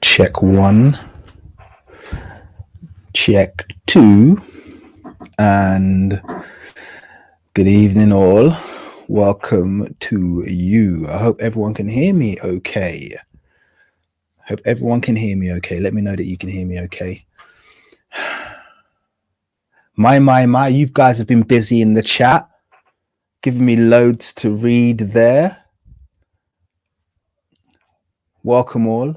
Check one, check two, and good evening, all. Welcome to you. I hope everyone can hear me okay. Hope everyone can hear me okay. Let me know that you can hear me okay. My, you guys have been busy in the chat, giving me loads to read there. Welcome all.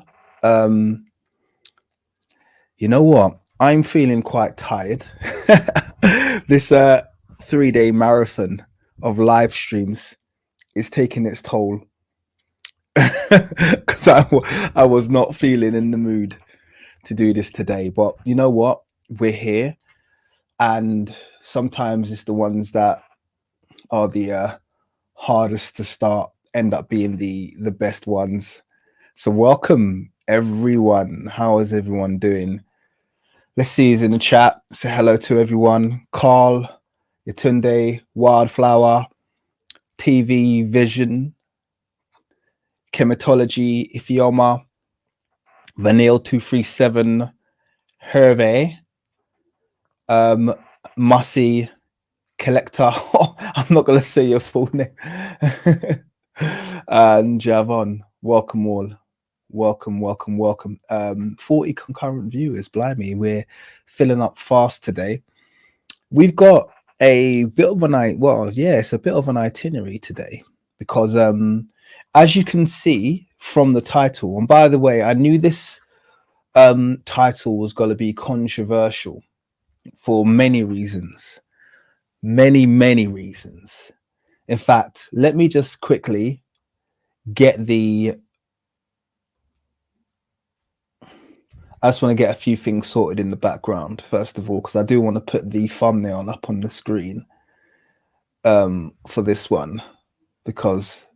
You know what? I'm feeling quite tired. This 3-day marathon of live streams is taking its toll because I was not feeling in the mood to do this today. But you know what? We're here, and sometimes it's the ones that are the hardest to start end up being the best ones. So welcome everyone. How is everyone doing? Let's see who's in the chat. Say hello to everyone. Carl, Yatunde, Wildflower, TV Vision, Chematology, Ifioma, Vanille 237, Hervé, Mussy, Collector. I'm not gonna say your full name. And Javon, welcome all. Welcome. 40 concurrent viewers. Blimey, we're filling up fast today. We've got a bit of an it's a bit of an itinerary today because as you can see from the title, and by the way, I knew this title was going to be controversial for many reasons. Many reasons. In fact, let me just quickly get I just want to get a few things sorted in the background, first of all, because I do want to put the thumbnail up on the screen for this one, because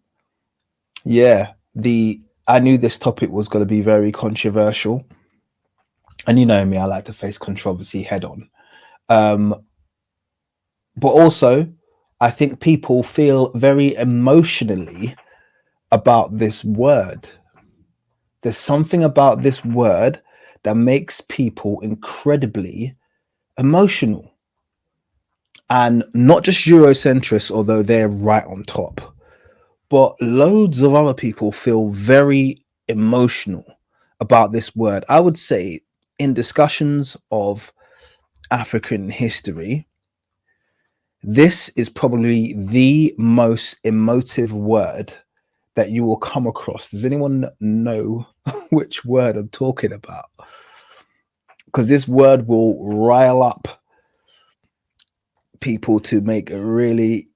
I knew this topic was going to be very controversial, and you know me, I like to face controversy head on. But also, I think people feel very emotionally about this word. There's something about this word that makes people incredibly emotional, and not just Eurocentrists, although they're right on top, but loads of other people feel very emotional about this word. I would say in discussions of African history, this is probably the most emotive word that you will come across. Does anyone know which word I'm talking about? Because this word will rile up people to make a really,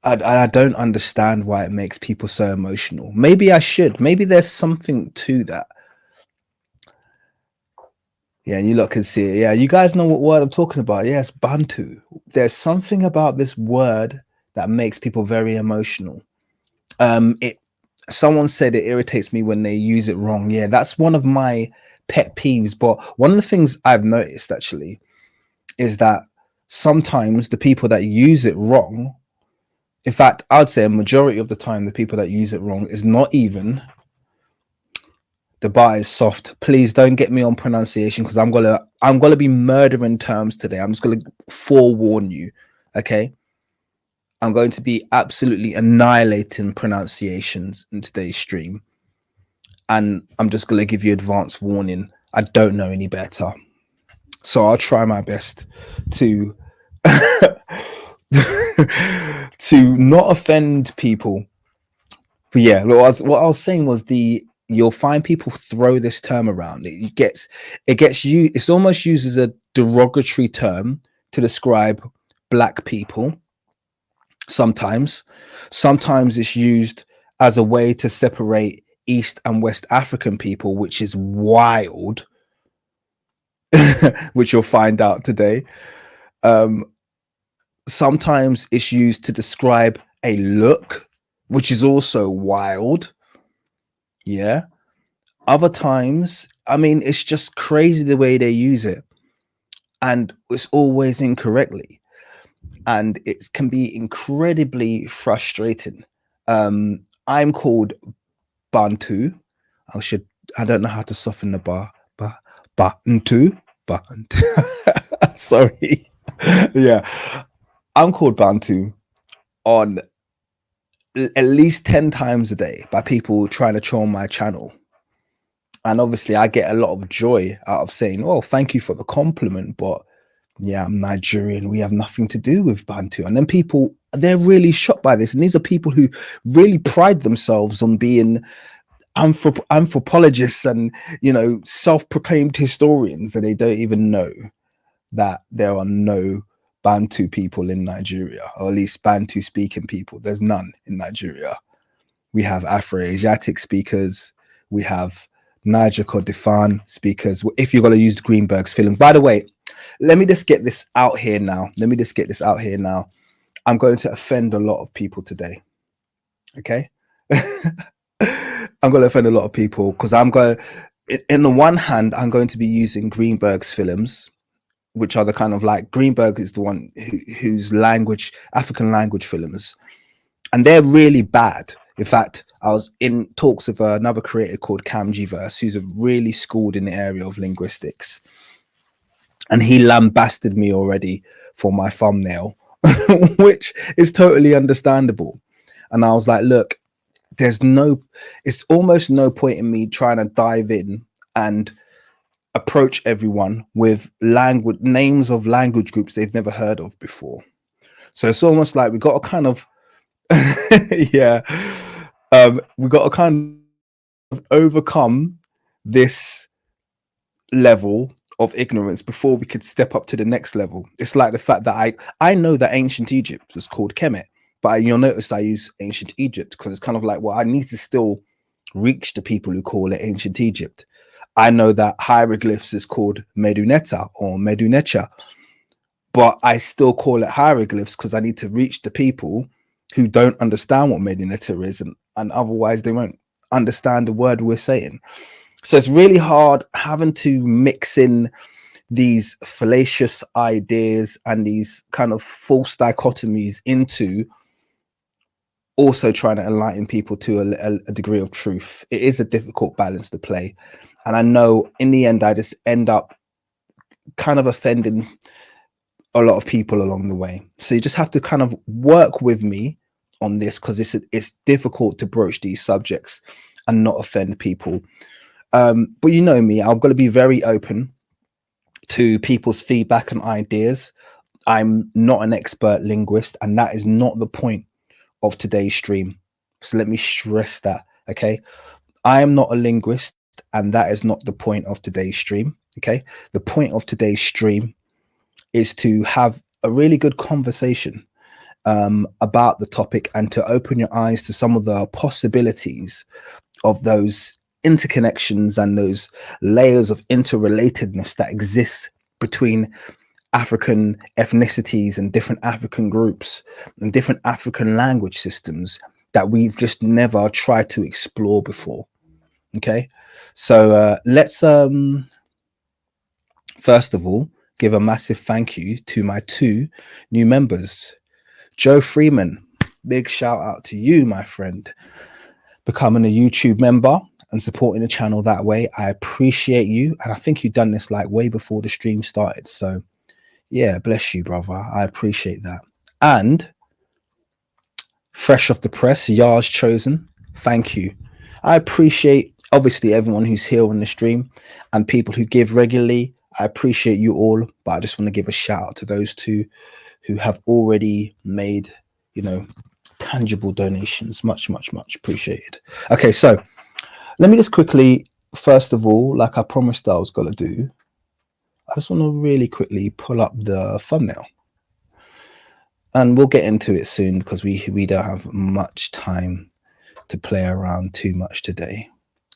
I don't understand why it makes people so emotional. Maybe I should. Maybe there's something to that. Yeah, you lot can see it. Yeah, you guys know what word I'm talking about. Yes, Bantu. There's something about this word that makes people very emotional. Someone said it irritates me when they use it wrong. Yeah, that's one of my pet peeves. But one of the things I've noticed actually is that sometimes the people that use it wrong, in fact, I'd say a majority of the time, the people that use it wrong is not even, the bar is soft. Please don't get me on pronunciation, because I'm gonna be murdering terms today. I'm just gonna forewarn you, okay? I'm going to be absolutely annihilating pronunciations in today's stream, and I'm just gonna give you advance warning. I don't know any better, so I'll try my best to to not offend people. But yeah, what I was saying was you'll find people throw this term around. It gets you. It's almost used as a derogatory term to describe black people. Sometimes it's used as a way to separate East and West African people, which is wild, which you'll find out today. Sometimes it's used to describe a look, which is also wild. Yeah. Other times, I mean, it's just crazy the way they use it, and it's always incorrectly, and it can be incredibly frustrating. I'm called Bantu. I don't know how to soften the Bantu. Bantu. Sorry. Yeah. I'm called Bantu on at least 10 times a day by people trying to troll my channel. And obviously I get a lot of joy out of saying, oh, thank you for the compliment, but yeah, I'm Nigerian. We have nothing to do with Bantu. And then people, they're really shocked by this. And these are people who really pride themselves on being anthropologists and, you know, self-proclaimed historians, and they don't even know that there are no Bantu people in Nigeria, or at least Bantu speaking people. There's none in Nigeria. We have Afro-Asiatic speakers. We have Niger Kordofan speakers. If you're going to use Greenberg's film, by the way, let me just get this out here now. I'm going to offend a lot of people today. Okay. I'm going to offend a lot of people because in the one hand, I'm going to be using Greenberg's films, which are the kind of like, Greenberg is the one whose language, African language films, and they're really bad. In fact, I was in talks with another creator called Camgiverse, who's really schooled in the area of linguistics. And he lambasted me already for my thumbnail, which is totally understandable. And I was like, look, it's almost no point in me trying to dive in and approach everyone with names of language groups they've never heard of before. So it's almost like we got to kind of, yeah, we got to kind of overcome this level of ignorance before we could step up to the next level. It's like the fact that I know that ancient Egypt was called Kemet, but you'll notice I use ancient Egypt because it's kind of like, well, I need to still reach the people who call it ancient Egypt. I know that hieroglyphs is called Meduneta or Medunecha, but I still call it hieroglyphs because I need to reach the people who don't understand what Meduneta is, and otherwise they won't understand the word we're saying. So it's really hard having to mix in these fallacious ideas and these kind of false dichotomies into also trying to enlighten people to a degree of truth. It is a difficult balance to play. And I know in the end, I just end up kind of offending a lot of people along the way. So you just have to kind of work with me on this, because it's difficult to broach these subjects and not offend people. But you know me, I'm going to be very open to people's feedback and ideas. I'm not an expert linguist, and that is not the point of today's stream. So let me stress that, okay? I am not a linguist, and that is not the point of today's stream, okay? The point of today's stream is to have a really good conversation about the topic and to open your eyes to some of the possibilities of those interconnections and those layers of interrelatedness that exists between African ethnicities and different African groups and different African language systems that we've just never tried to explore before. Okay, so let's first of all give a massive thank you to my 2 new members. Joe Freeman, big shout out to you, my friend, becoming a YouTube member and supporting the channel that way. I appreciate you, and I think you've done this like way before the stream started, so yeah, bless you, brother. I appreciate that. And fresh off the press, Yar's Chosen, thank you. I appreciate obviously everyone who's here on the stream and people who give regularly. I appreciate you all, but I just want to give a shout out to those 2 who have already made, you know, tangible donations. Much appreciated. Okay, so let me just quickly, first of all, like I promised I was going to do, I just want to really quickly pull up the thumbnail, and we'll get into it soon because we don't have much time to play around too much today.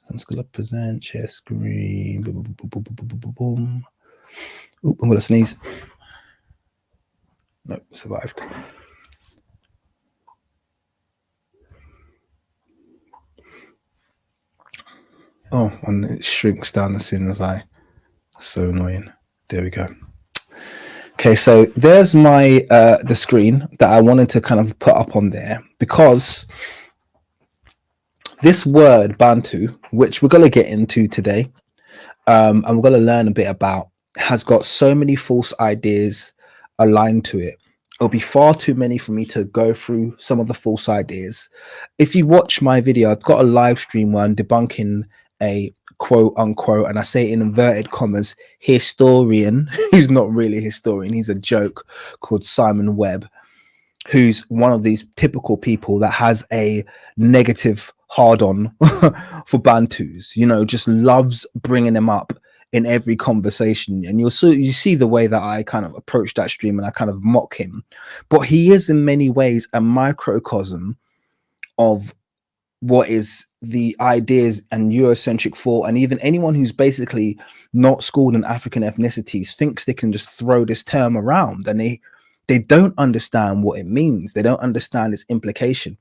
I'm just going to present, share screen. Boom, boom, boom, boom, boom, boom. Oop, I'm going to sneeze. No, survived. Oh, and it shrinks down as soon as that's so annoying. There we go. Okay, so there's my the screen that I wanted to kind of put up on there, because This word Bantu, which we're going to get into today, and we're going to learn a bit about, has got so many false ideas aligned to it. It'll be far too many for me to go through some of the false ideas. If you watch my video, I've got a live stream where I'm debunking a quote unquote, and I say in inverted commas, historian who's not really a historian, he's a joke, called Simon Webb, who's one of these typical people that has a negative hard on for Bantus, you know, just loves bringing them up in every conversation. And you see the way that I kind of approach that stream and I kind of mock him. But he is in many ways a microcosm of what is the ideas and Eurocentric thought, and even anyone who's basically not schooled in African ethnicities thinks they can just throw this term around, and they don't understand what it means. They don't understand its implication.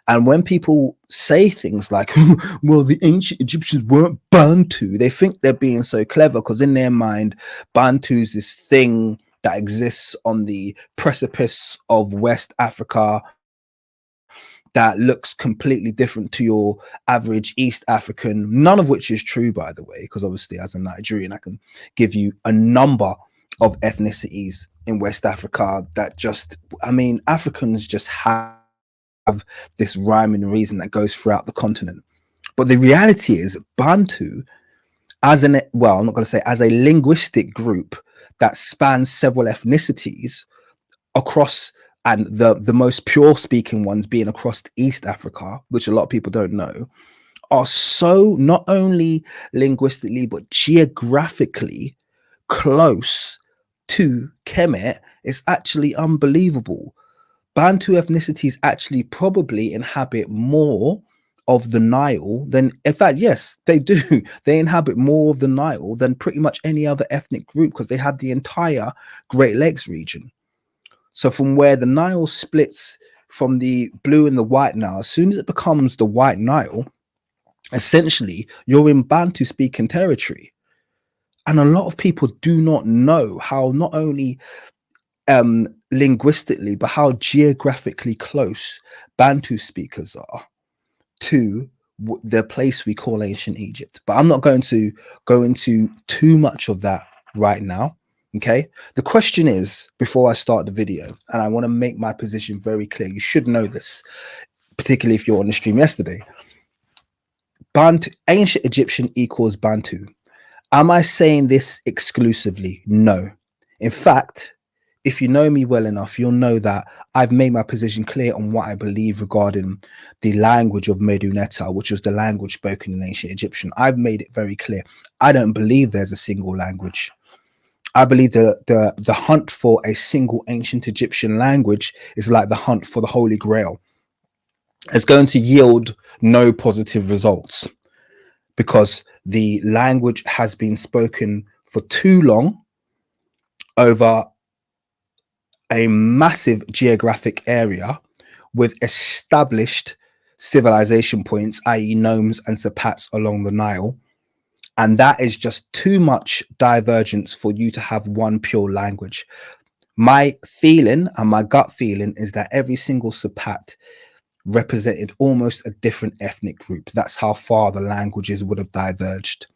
And when people say things like, well, the ancient Egyptians weren't Bantu, they think they're being so clever because in their mind, Bantu is this thing that exists on the precipice of West Africa that looks completely different to your average East African, none of which is true, by the way, because obviously as a Nigerian, I can give you a number of ethnicities in West Africa that just, I mean, Africans just have this rhyme and reason that goes throughout the continent. But the reality is Bantu, as an, well, I'm not going to say as a linguistic group that spans several ethnicities across, and the most pure speaking ones being across East Africa, which a lot of people don't know, are so not only linguistically but geographically close to Kemet. It's actually unbelievable. Bantu ethnicities actually probably inhabit more of the Nile than, in fact, yes, they do. They inhabit more of the Nile than pretty much any other ethnic group because they have the entire Great Lakes region. So from where the Nile splits from the blue and the white Nile, as soon as it becomes the white Nile, essentially you're in Bantu speaking territory. And a lot of people do not know how not only linguistically, but how geographically close Bantu speakers are to the place we call ancient Egypt. But I'm not going to go into too much of that right now. Okay, the question is, before I start the video, and I want to make my position very clear, you should know this, particularly if you're on the stream yesterday. Bantu, ancient Egyptian equals Bantu. Am I saying this exclusively? No. In fact, if you know me well enough, you'll know that I've made my position clear on what I believe regarding the language of Medunetta, which was the language spoken in ancient Egyptian. I've made it very clear. I don't believe there's a single language. I believe the hunt for a single ancient Egyptian language is like the hunt for the Holy Grail. It's going to yield no positive results because the language has been spoken for too long over a massive geographic area with established civilization points, i.e. nomes and sapats along the Nile. And that is just too much divergence for you to have one pure language. My feeling and my gut feeling is that every single Sapat represented almost a different ethnic group. That's how far the languages would have diverged.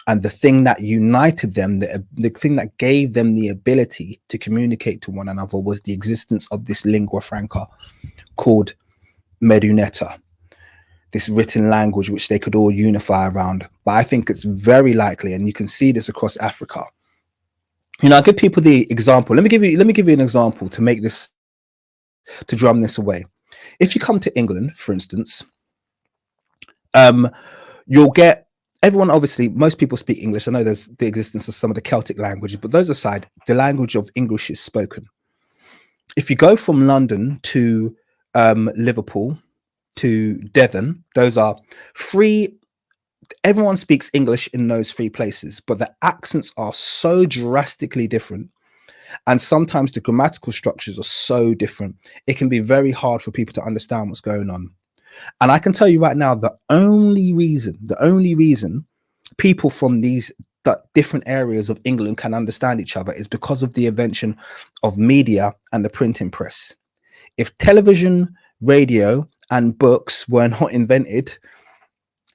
And the thing that united them, the thing that gave them the ability to communicate to one another was the existence of this lingua franca called Medunetta, this written language which they could all unify around. But I think it's very likely, and you can see this across Africa. You know, I give people the example. Let me give you an example to make this, to drum this away. If you come to England, for instance, you'll get everyone, obviously, most people speak English. I know there's the existence of some of the Celtic languages, but those aside, the language of English is spoken. If you go from London to Liverpool to Devon, those are three, everyone speaks English in those three places, but the accents are so drastically different. And sometimes the grammatical structures are so different. It can be very hard for people to understand what's going on. And I can tell you right now, the only reason people from these different areas of England can understand each other is because of the invention of media and the printing press. If television, radio, and books were not invented,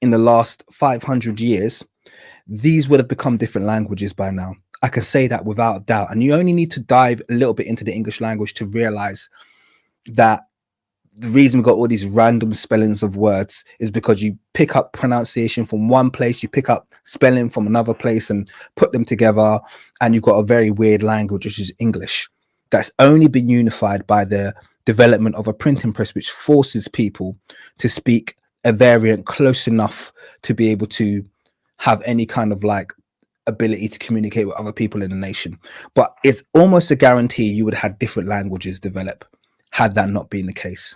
in the last 500 years, these would have become different languages by now. I can say that without doubt. And you only need to dive a little bit into the English language to realize that the reason we got all these random spellings of words is because you pick up pronunciation from one place, you pick up spelling from another place and put them together, and you've got a very weird language, which is English. That's only been unified by the development of a printing press, which forces people to speak a variant close enough to be able to have any kind of like ability to communicate with other people in the nation. But it's almost a guarantee you would have had different languages develop had that not been the case.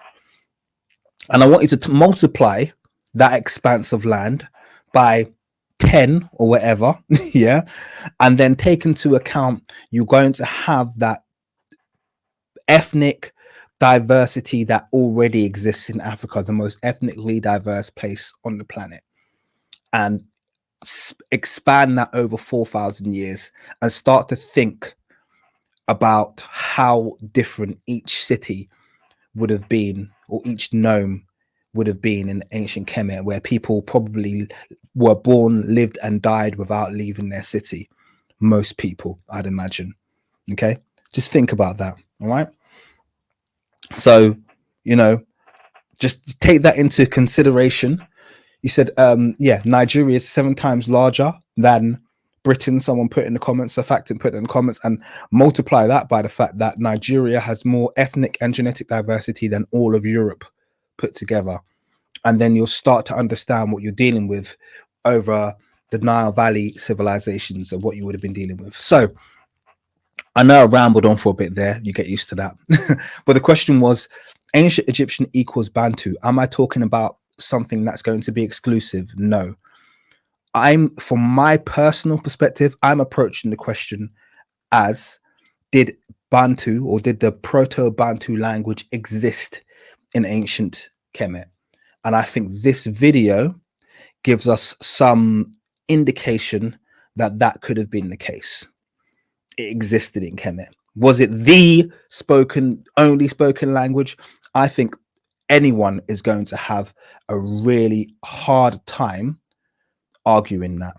And I want you to multiply that expanse of land by 10 or whatever, yeah, and then take into account you're going to have that ethnic diversity that already exists in Africa, the most ethnically diverse place on the planet, and expand that over 4,000 years and start to think about how different each city would have been, or each nome would have been in ancient Kemet, where people probably were born, lived, and died without leaving their city. Most people, I'd imagine. Okay, just think about that. All right. So, you know, just take that into consideration. You said, yeah, Nigeria is 7 times larger than Britain. Someone put in the comments, the fact, and put in the comments, and multiply that by the fact that Nigeria has more ethnic and genetic diversity than all of Europe put together. And then you'll start to understand what you're dealing with over the Nile Valley civilizations and what you would have been dealing with. So I know I rambled on for a bit there. You get used to that. But the question was, ancient Egyptian equals Bantu. Am I talking about something that's going to be exclusive? No. From my personal perspective, I'm approaching the question as, did Bantu, or did the Proto-Bantu language exist in ancient Kemet? And I think this video gives us some indication that that could have been the case. It existed in Kemet. Was it the only spoken language? I think anyone is going to have a really hard time arguing that.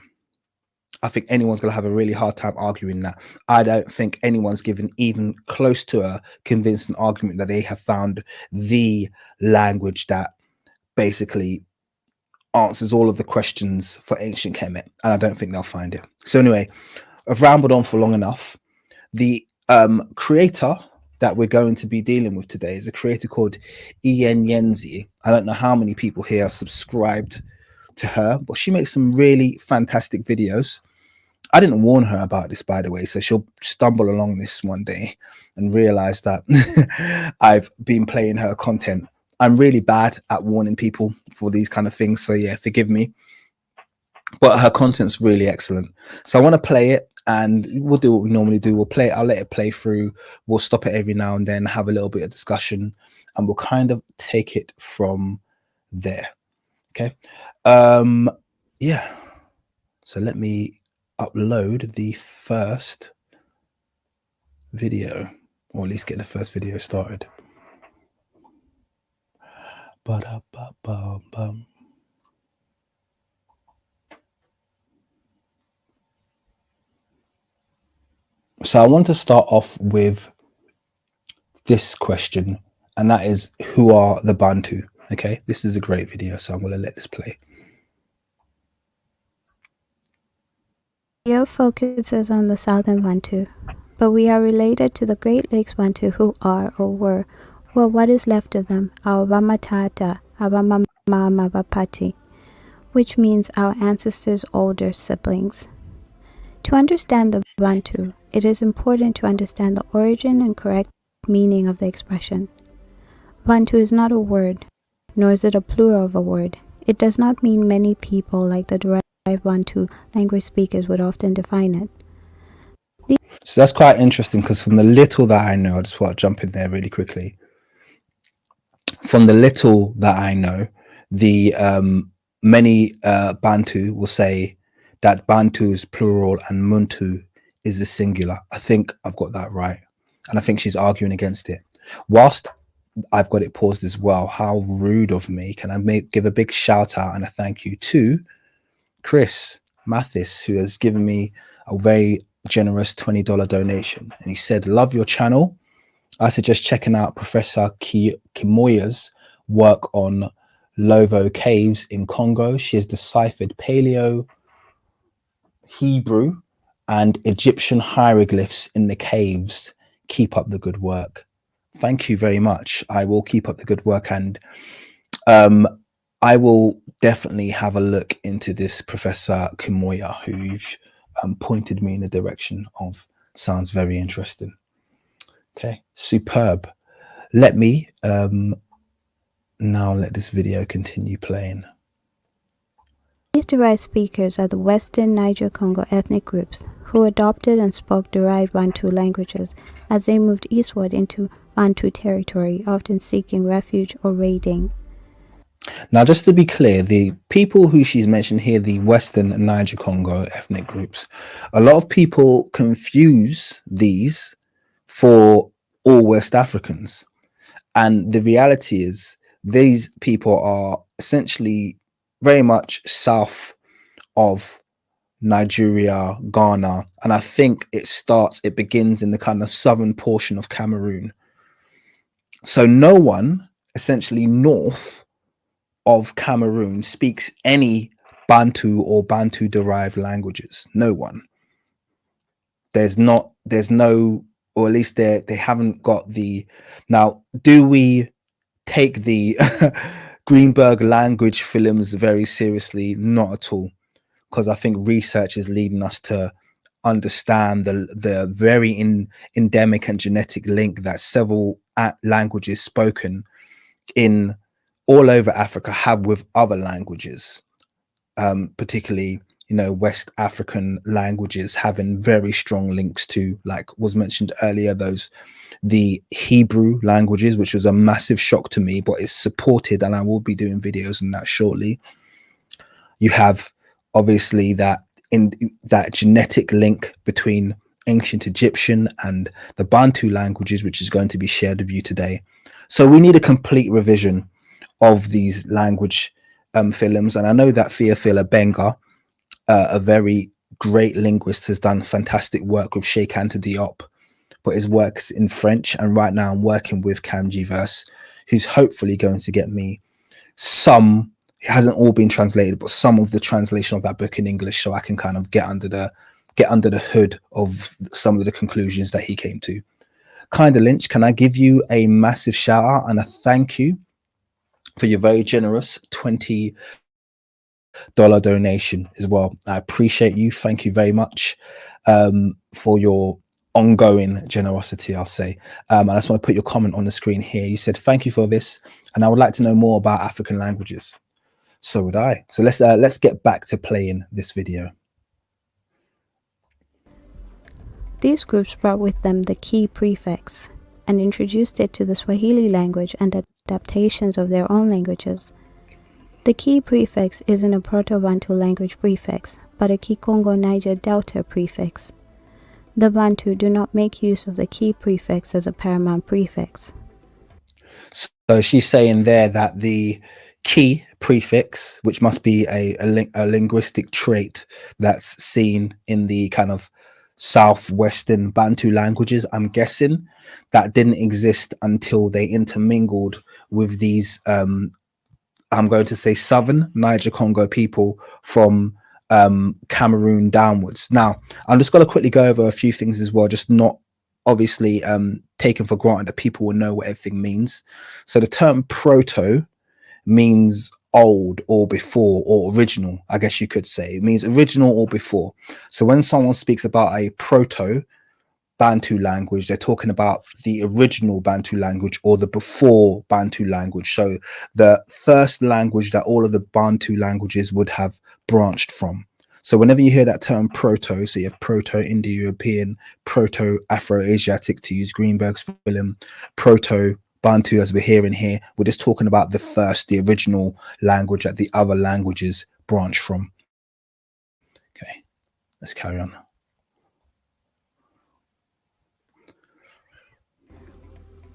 I think anyone's going to have a really hard time arguing that. I don't think anyone's given even close to a convincing argument that they have found the language that basically answers all of the questions for ancient Kemet, and I don't think they'll find it. So anyway, I've rambled on for long enough. The creator that we're going to be dealing with today is a creator called Ian Yenzi. I don't know how many people here are subscribed to her, but she makes some really fantastic videos. I didn't warn her about this, by the way, so she'll stumble along this one day and realize that I've been playing her content. I'm really bad at warning people for these kind of things, so yeah, forgive me. But her content's really excellent. So I want to play it, and we'll do what we normally do. We'll play it, I'll let it play through. We'll stop it every now and then, have a little bit of discussion, and we'll kind of take it from there. Okay. Yeah. So let me upload the first video, or at least get the first video started. Ba-da-ba-bum-bum. So I want to start off with this question, and that is, who are the Bantu? Okay, this is a great video, so I'm going to let this play. Video focuses on the Southern Bantu, but we are related to the Great Lakes Bantu, who are, or were, well, what is left of them, our Vamatata, Abamama Bapati, which means our ancestors' older siblings. To understand the Bantu, it is important to understand the origin and correct meaning of the expression. Bantu is not a word, nor is it a plural of a word. It does not mean many people like the derived Bantu language speakers would often define it. So that's quite interesting, because from the little that I know, I just want to jump in there really quickly. From the little that I know, the many Bantu will say that Bantu is plural and Muntu is the singular. I think I've got that right, and I think she's arguing against it. Whilst I've got it paused as well. How rude of me. Can I give a big shout out and a thank you to Chris Mathis, who has given me a very generous $20 donation. And he said, love your channel. I suggest checking out Professor Kimoya's work on Lovo caves in Congo. She has deciphered Paleo, Hebrew, and Egyptian hieroglyphs in the caves. Keep up the good work. Thank you very much. I will keep up the good work, and I will definitely have a look into this Professor Kimoya, who you've pointed me in the direction of. Sounds very interesting. Okay, superb. Let me now let this video continue playing. These derived speakers are the Western Niger-Congo ethnic groups who adopted and spoke derived Bantu languages as they moved eastward into Bantu territory, often seeking refuge or raiding. Now, just to be clear, the people who she's mentioned here, the Western Niger-Congo ethnic groups, a lot of people confuse these for all West Africans. And the reality is these people are essentially very much south of Nigeria, Ghana, and I think it begins in the kind of southern portion of Cameroon. So no one essentially north of Cameroon speaks any Bantu or Bantu derived languages. No one. There's no, or at least they haven't got the. Now, do we take the Greenberg language films very seriously? Not at all, because I think research is leading us to understand the very endemic and genetic link that several languages spoken in all over Africa have with other languages, particularly West African languages having very strong links to, like was mentioned earlier, the Hebrew languages, which was a massive shock to me, but it's supported, and I will be doing videos on that shortly. You have obviously that genetic link between ancient Egyptian and the Bantu languages, which is going to be shared with you today. So we need a complete revision of these language films. And I know that Theophila Benga, a very great linguist, has done fantastic work with Sheikh Anta Diop, but his work's in French. And right now I'm working with Camgiverse, who's hopefully going to get me some, it hasn't all been translated, but some of the translation of that book in English, so I can kind of get under the hood of some of the conclusions that he came to. Kinda Lynch, can I give you a massive shout out and a thank you for your very generous $20 donation as well. I appreciate you. Thank you very much for your ongoing generosity, I'll say. I just want to put your comment on the screen here. You said, thank you for this, and I would like to know more about African languages. So would I. So let's get back to playing this video. These groups brought with them the key prefix and introduced it to the Swahili language and adaptations of their own languages. The key prefix isn't a Proto-Bantu language prefix, but a Kikongo-Niger Delta prefix. The Bantu do not make use of the key prefix as a paramount prefix. So she's saying there that the key prefix, which must be a linguistic trait that's seen in the kind of southwestern Bantu languages, I'm guessing, that didn't exist until they intermingled with these I'm going to say southern Niger-Congo people from Cameroon downwards. Now, I'm just going to quickly go over a few things as well, just not obviously taken for granted that people will know what everything means. So the term proto means old or before or original, I guess you could say. It means original or before. So when someone speaks about a proto Bantu language, they're talking about the original Bantu language or the before Bantu language. So the first language that all of the Bantu languages would have branched from. So whenever you hear that term proto, so you have proto-Indo-European, proto-Afro-Asiatic, to use Greenberg's film, proto-Bantu, as we're hearing here, we're just talking about the original language that the other languages branch from. Okay, let's carry on.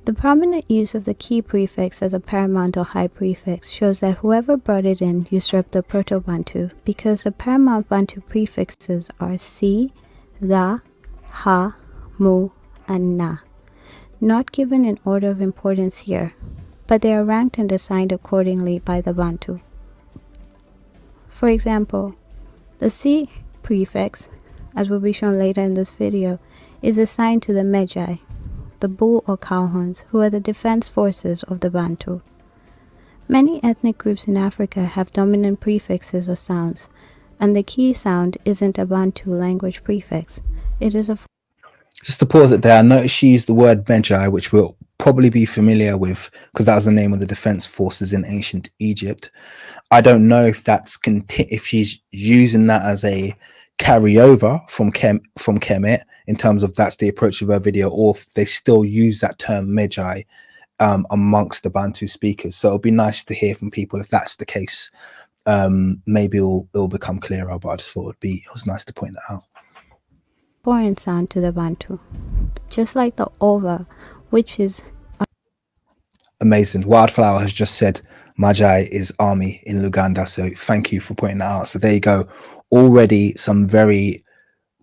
The prominent use of the key prefix as a paramount or high prefix shows that whoever brought it in usurped the Proto-Bantu because the paramount Bantu prefixes are si, ga, ha, mu, and na, not given in order of importance here, but they are ranked and assigned accordingly by the Bantu. For example, the si prefix, as will be shown later in this video, is assigned to the Medjay, the bull or cowhorns, who are the defense forces of the Bantu. Many ethnic groups in Africa have dominant prefixes or sounds, and the key sound isn't a Bantu language prefix. It is a... Just to pause it there, I noticed she used the word Medjay, which we'll probably be familiar with because that was the name of the defense forces in ancient Egypt. I don't know if that's if she's using that as a carryover from Kemet in terms of that's the approach of her video, or if they still use that term Medjay amongst the Bantu speakers. So it'll be nice to hear from people if that's the case. Maybe it'll become clearer, but I just thought it was nice to point that out. Foreign sound to the Bantu, just like the ova, which is amazing. Wildflower has just said Majai is army in Luganda, so thank you for pointing that out. So there you go, already some very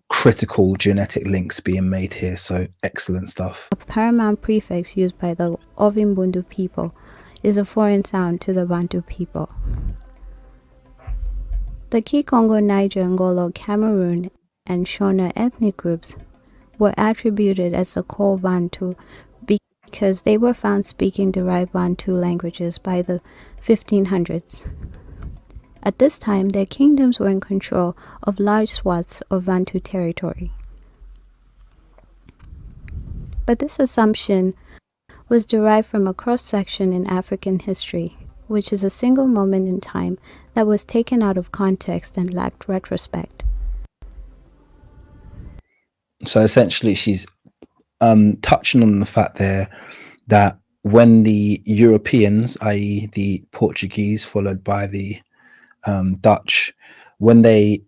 critical genetic links being made here, so excellent stuff. A paramount prefix used by the Ovimbundu people is a foreign sound to the Bantu people. The Kikongo, Niger, Angola, Cameroon, and Shona ethnic groups were attributed as the core Bantu because they were found speaking derived Bantu languages by the 1500s. At this time, their kingdoms were in control of large swaths of Bantu territory. But this assumption was derived from a cross-section in African history, which is a single moment in time that was taken out of context and lacked retrospect. So essentially she's touching on the fact there that when the Europeans, i.e. the Portuguese followed by the Dutch, when they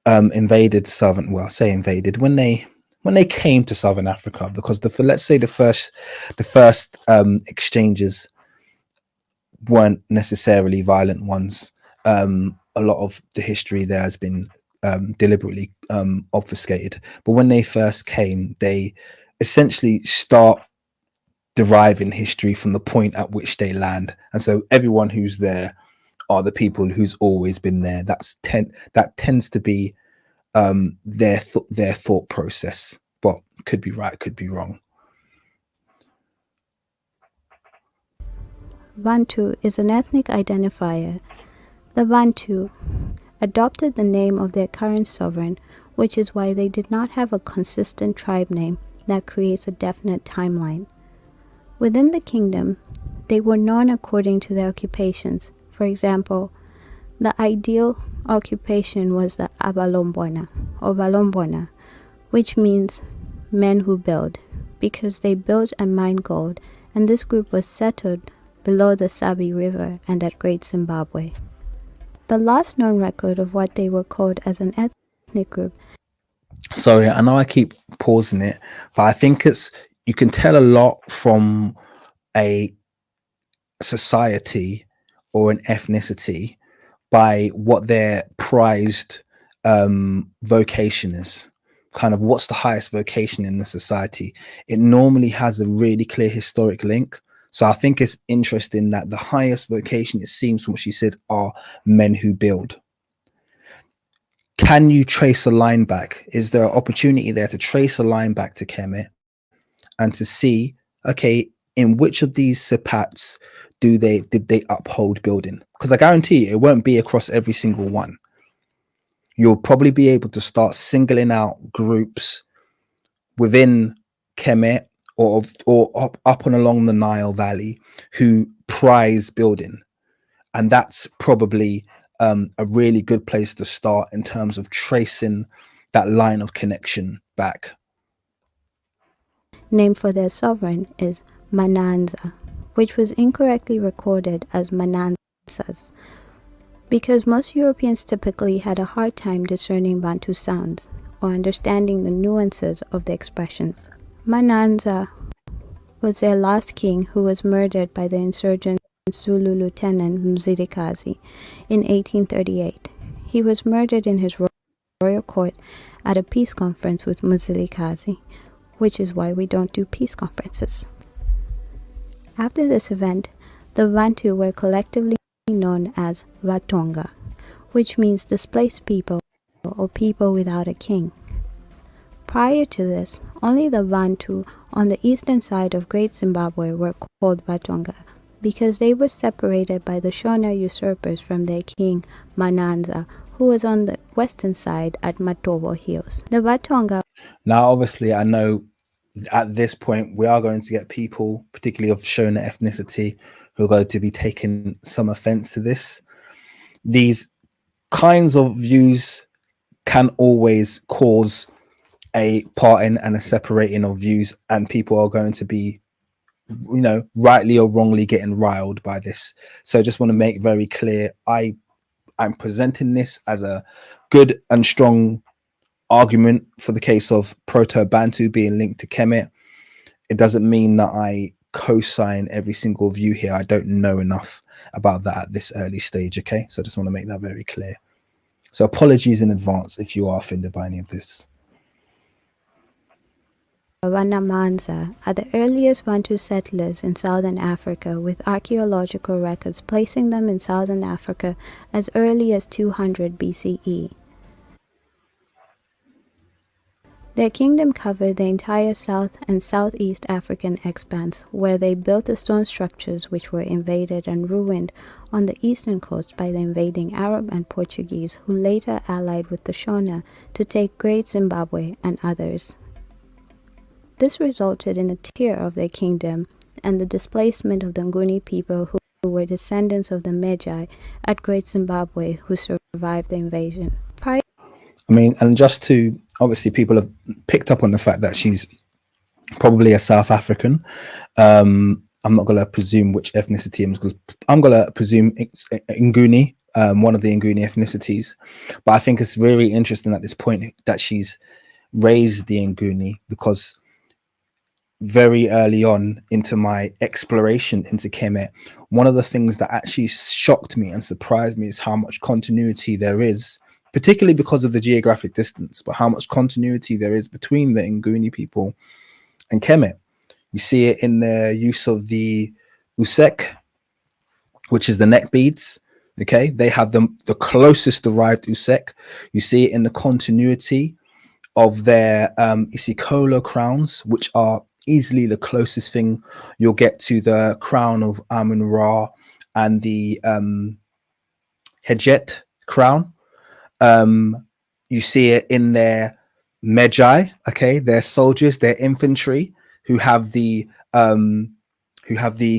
invaded when they came to Southern Africa, because let's say the first exchanges weren't necessarily violent ones. A lot of the history there has been deliberately obfuscated, but when they first came, they essentially start deriving history from the point at which they land, and so everyone who's there are the people who's always been there. That tends to be their thought process, but could be right, could be wrong. Bantu is an ethnic identifier. The Bantu adopted the name of their current sovereign, which is why they did not have a consistent tribe name that creates a definite timeline. Within the kingdom, they were known according to their occupations. For example, the ideal occupation was the Abalombona or Balombona, which means men who build, because they built and mined gold, and this group was settled below the Sabi River and at Great Zimbabwe. The last known record of what they were called as an ethnic group. Sorry, I know I keep pausing it, but I think you can tell a lot from a society or an ethnicity by what their prized vocation is. Kind of what's the highest vocation in the society. It normally has a really clear historic link. So I think it's interesting that the highest vocation, it seems from what she said, are men who build. Can you trace a line back? Is there an opportunity there to trace a line back to Kemet and to see, okay, in which of these sepats did they uphold building? Because I guarantee you, it won't be across every single one. You'll probably be able to start singling out groups within Kemet or up and along the Nile Valley who prize building. And that's probably a really good place to start in terms of tracing that line of connection back. Name for their sovereign is Mananza, which was incorrectly recorded as Mananzas, because most Europeans typically had a hard time discerning Bantu sounds or understanding the nuances of the expressions. Mananza was their last king, who was murdered by the insurgent Zulu lieutenant Mzilikazi in 1838. He was murdered in his royal court at a peace conference with Mzilikazi, which is why we don't do peace conferences. After this event, the Bantu were collectively known as Vatonga, which means displaced people or people without a king. Prior to this, only the Bantu on the eastern side of Great Zimbabwe were called Vatonga because they were separated by the Shona usurpers from their king Mananza, who was on the western side at Matobo Hills. The Vatonga. Now, obviously, I know at this point we are going to get people, particularly of Shona ethnicity, who are going to be taking some offense to this. These kinds of views can always cause a parting and a separating of views, and people are going to be, you know, rightly or wrongly getting riled by this. So I just want to make very clear, I'm presenting this as a good and strong argument for the case of Proto-Bantu being linked to Kemet. It doesn't mean that I co-sign every single view here. I don't know enough about that at this early stage. Okay, so I just want to make that very clear. So apologies in advance if you are offended by any of this. Wanamanza are the earliest Bantu settlers in southern Africa, with archaeological records placing them in southern Africa as early as 200 BCE. Their kingdom covered the entire South and Southeast African expanse, where they built the stone structures which were invaded and ruined on the eastern coast by the invading Arab and Portuguese, who later allied with the Shona to take Great Zimbabwe and others. This resulted in a tear of their kingdom and the displacement of the Nguni people, who were descendants of the Magi at Great Zimbabwe, who survived the invasion. I mean, and just to, obviously people have picked up on the fact that she's probably a South African. I'm not going to presume which ethnicity. I'm going to presume Nguni, one of the Nguni ethnicities. But I think it's very interesting at this point that she's raised the Nguni, because very early on into my exploration into Kemet, one of the things that actually shocked me and surprised me is how much continuity there is, particularly because of the geographic distance, but how much continuity there is between the Nguni people and Kemet. You see it in their use of the usek, which is the neck beads. Okay, they have the closest derived usek. You see it in the continuity of their Isikola crowns, which are easily the closest thing you'll get to the crown of Amun-Ra and the Hejet crown. You see it in their Magi, okay, their soldiers, their infantry, who have the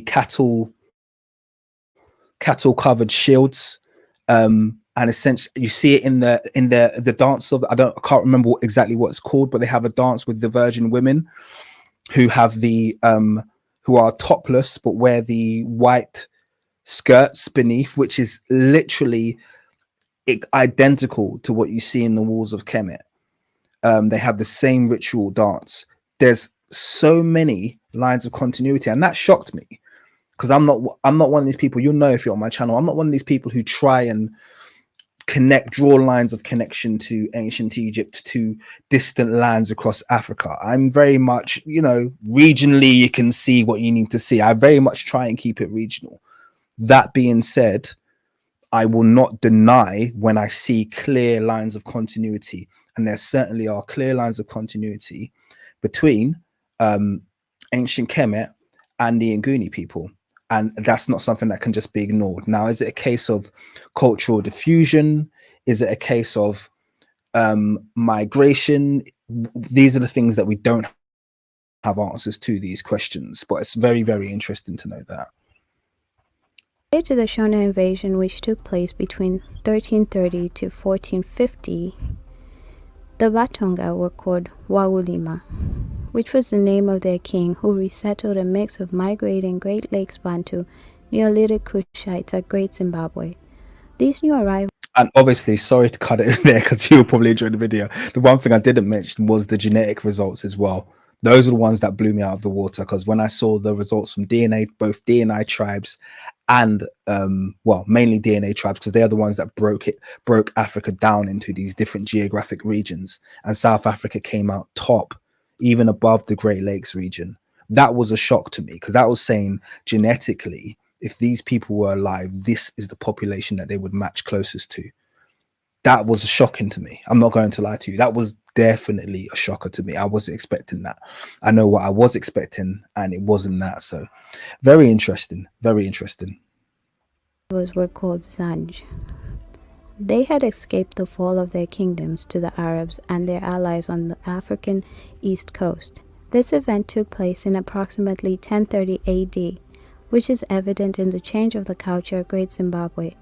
cattle covered shields, and essentially you see it in the dance of, I can't remember exactly what it's called, but they have a dance with the virgin women who have the who are topless but wear the white skirts beneath, which is literally identical to what you see in the walls of Kemet. They have the same ritual dance. There's so many lines of continuity, and that shocked me, because I'm not one of these people, you'll know if you're on my channel, I'm not one of these people who try and draw lines of connection to ancient Egypt, to distant lands across Africa. I'm very much, you know, regionally you can see what you need to see. I very much try and keep it regional. That being said, I will not deny when I see clear lines of continuity, and there certainly are clear lines of continuity between ancient Kemet and the Nguni people, and that's not something that can just be ignored. Now, is it a case of cultural diffusion? Is it a case of migration? These are the things that we don't have answers to, these questions, but it's very, very interesting to know that. Prior to the Shona invasion, which took place between 1330 to 1450, the Vatonga were called Waulima, which was the name of their king, who resettled a mix of migrating Great Lakes Bantu, Neolithic Kushites at Great Zimbabwe. These new arrivals... And obviously, sorry to cut it in there because you will probably enjoy the video. The one thing I didn't mention was the genetic results as well. Those are the ones that blew me out of the water, because when I saw the results from DNA, both DNI tribes and well, mainly DNA tribes, because they're the ones that broke Africa down into these different geographic regions, and South Africa came out top, even above the Great Lakes region. That was a shock to me, because that was saying genetically, if these people were alive, this is the population that they would match closest to. That was shocking to me. I'm not going to lie to you. That was definitely a shocker to me. I wasn't expecting that. I know what I was expecting, and it wasn't that. So very interesting. Very interesting. Those were called Zanj. They had escaped the fall of their kingdoms to the Arabs and their allies on the African east coast. This event took place in approximately 1030 AD, which is evident in the change of the culture of Great Zimbabwe,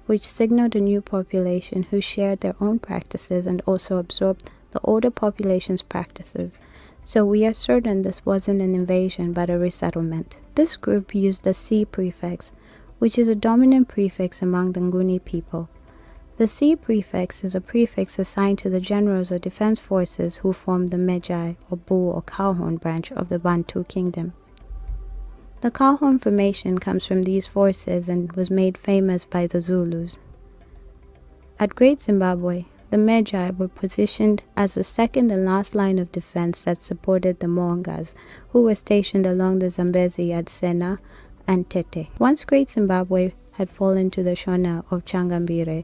which signaled a new population who shared their own practices and also absorbed the older population's practices. So we are certain this wasn't an invasion but a resettlement. This group used the C prefix, which is a dominant prefix among the Nguni people. The C prefix is a prefix assigned to the generals or defense forces who formed the Medjay or bull or cowhorn branch of the Bantu kingdom. The cowhorn formation comes from these forces and was made famous by the Zulus. At Great Zimbabwe, the Medjay were positioned as the second and last line of defense that supported the Mongas, who were stationed along the Zambezi at Sena and Tete. Once Great Zimbabwe had fallen to the Shona of Changambire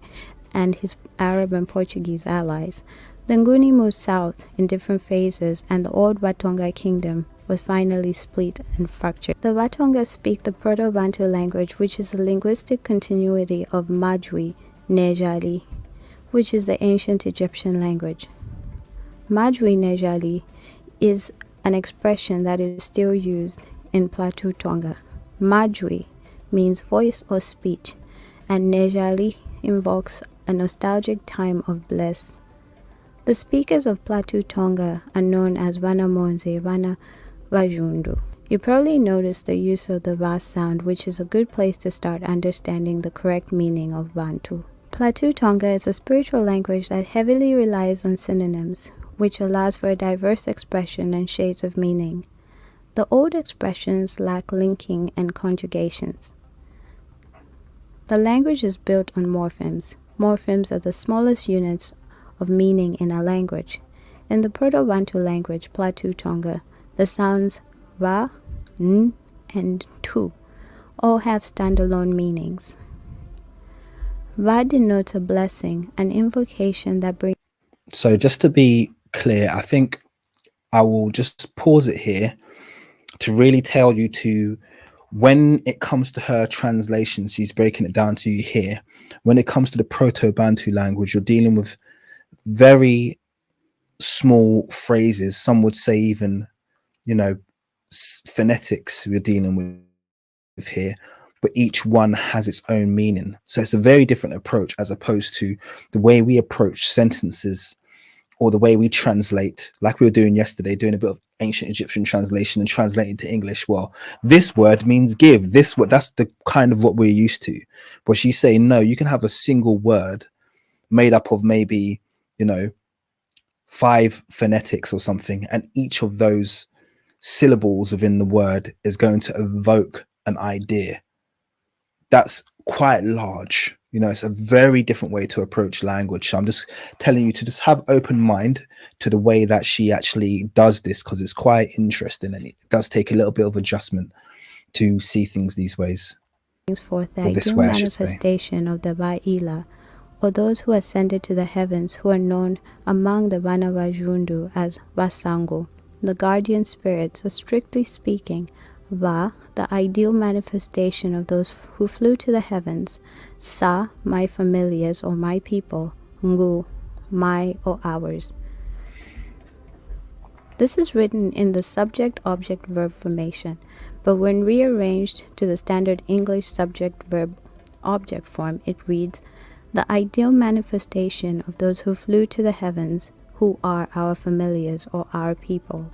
and his Arab and Portuguese allies, the Nguni moved south in different phases, and the old Vatonga kingdom was finally split and fractured. The Vatonga speak the Proto-Bantu language, which is a linguistic continuity of Majwi Nejali, which is the ancient Egyptian language. Majwi Nejali is an expression that is still used in Plateau Tonga. Majwi means voice or speech, and Nejali invokes a nostalgic time of bliss. The speakers of Plateau Tonga are known as Vanamonze, Vana Vajundu. You probably noticed the use of the Va sound, which is a good place to start understanding the correct meaning of Bantu. Plateau Tonga is a spiritual language that heavily relies on synonyms, which allows for a diverse expression and shades of meaning. The old expressions lack linking and conjugations. The language is built on morphemes. Morphemes are the smallest units of meaning in a language. In the Proto-Bantu language, Plateau Tonga, the sounds va, n, and tu all have standalone meanings. Va denotes a blessing, an invocation that brings... So just to be clear, I think I will just pause it here to really tell you to, when it comes to her translation, she's breaking it down to you here. When it comes to the Proto-Bantu language, you're dealing with very small phrases. Some would say even, phonetics we're dealing with here, but each one has its own meaning. So it's a very different approach as opposed to the way we approach sentences or the way we translate, like we were doing yesterday, doing a bit of ancient Egyptian translation and translating to English. Well, this word means give. That's the kind of what we're used to. But she's saying, no, you can have a single word made up of maybe, 5 phonetics or something, and each of those syllables within the word is going to evoke an idea. That's quite large. It's a very different way to approach language. So I'm just telling you to just have open mind to the way that she actually does this, because it's quite interesting, and it does take a little bit of adjustment to see things these ways. Forth the Or this ideal way, I should say. manifestation of the Va'ila, or those who ascended to the heavens, who are known among the Vanavajundu as Vasango, the guardian spirits. So strictly speaking, Va, the ideal manifestation of those who flew to the heavens. Sa, my familiars or my people. Ngu, my or ours. This is written in the subject-object-verb formation, but when rearranged to the standard English subject-verb-object form, it reads, the ideal manifestation of those who flew to the heavens, who are our familiars or our people.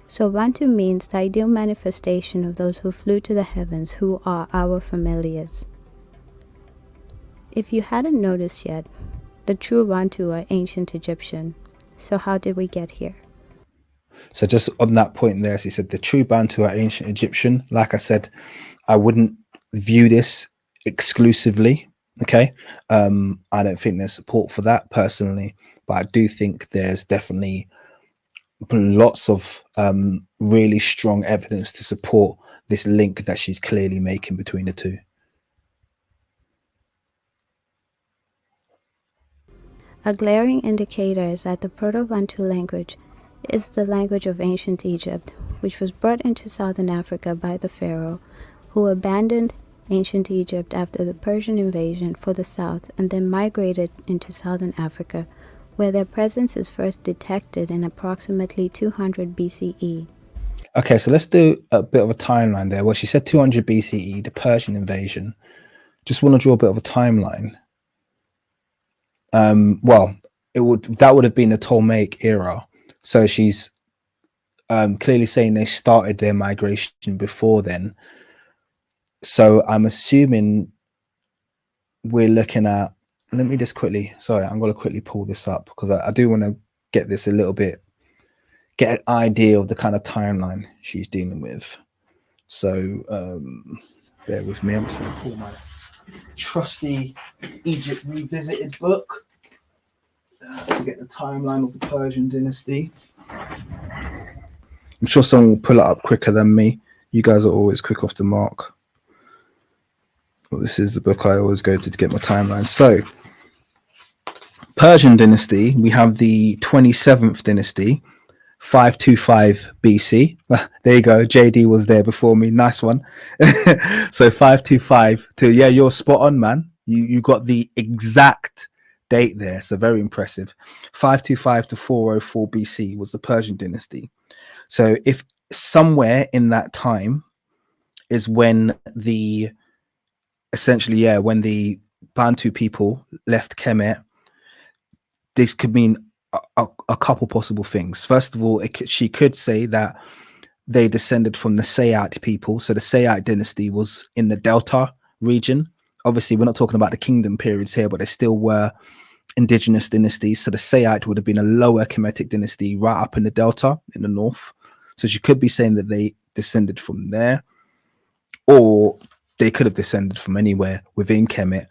So Bantu means the ideal manifestation of those who flew to the heavens, who are our familiars. If you hadn't noticed yet, the true Bantu are ancient Egyptian. So how did we get here? So just on that point there, as he said, the true Bantu are ancient Egyptian. Like I said, I wouldn't view this exclusively. Okay. I don't think there's support for that personally, but I do think there's definitely lots of really strong evidence to support this link that she's clearly making between the two. A glaring indicator is that the Proto-Bantu language is the language of ancient Egypt, which was brought into southern Africa by the pharaoh, who abandoned ancient Egypt after the Persian invasion for the south and then migrated into southern Africa, where their presence is first detected in approximately 200 BCE. Okay, so let's do a bit of a timeline there. Well, she said 200 BCE, the Persian invasion. Just want to draw a bit of a timeline. Well, that would have been the Ptolemaic era. So she's clearly saying they started their migration before then. So I'm assuming we're looking at. Let me just quickly. Sorry, I'm going to quickly pull this up because I do want to get this a little bit, get an idea of the kind of timeline she's dealing with. So bear with me. I'm just going to pull my trusty Egypt Revisited book to get the timeline of the Persian dynasty. I'm sure someone will pull it up quicker than me. You guys are always quick off the mark. Well, this is the book I always go to get my timeline. So, Persian dynasty, we have the 27th dynasty, 525 BC. There you go. JD was there before me. Nice one. So 525 to, yeah, you're spot on, man. You got the exact date there. So very impressive. 525 to 404 BC was the Persian dynasty. So if somewhere in that time is when the essentially, yeah, when the Bantu people left Kemet, this could mean a couple possible things. First of all, she could say that they descended from the Saite people. So the Saite dynasty was in the Delta region. Obviously, we're not talking about the kingdom periods here, but there still were indigenous dynasties. So the Saite would have been a lower Kemetic dynasty right up in the Delta in the north. So she could be saying that they descended from there, or they could have descended from anywhere within Kemet,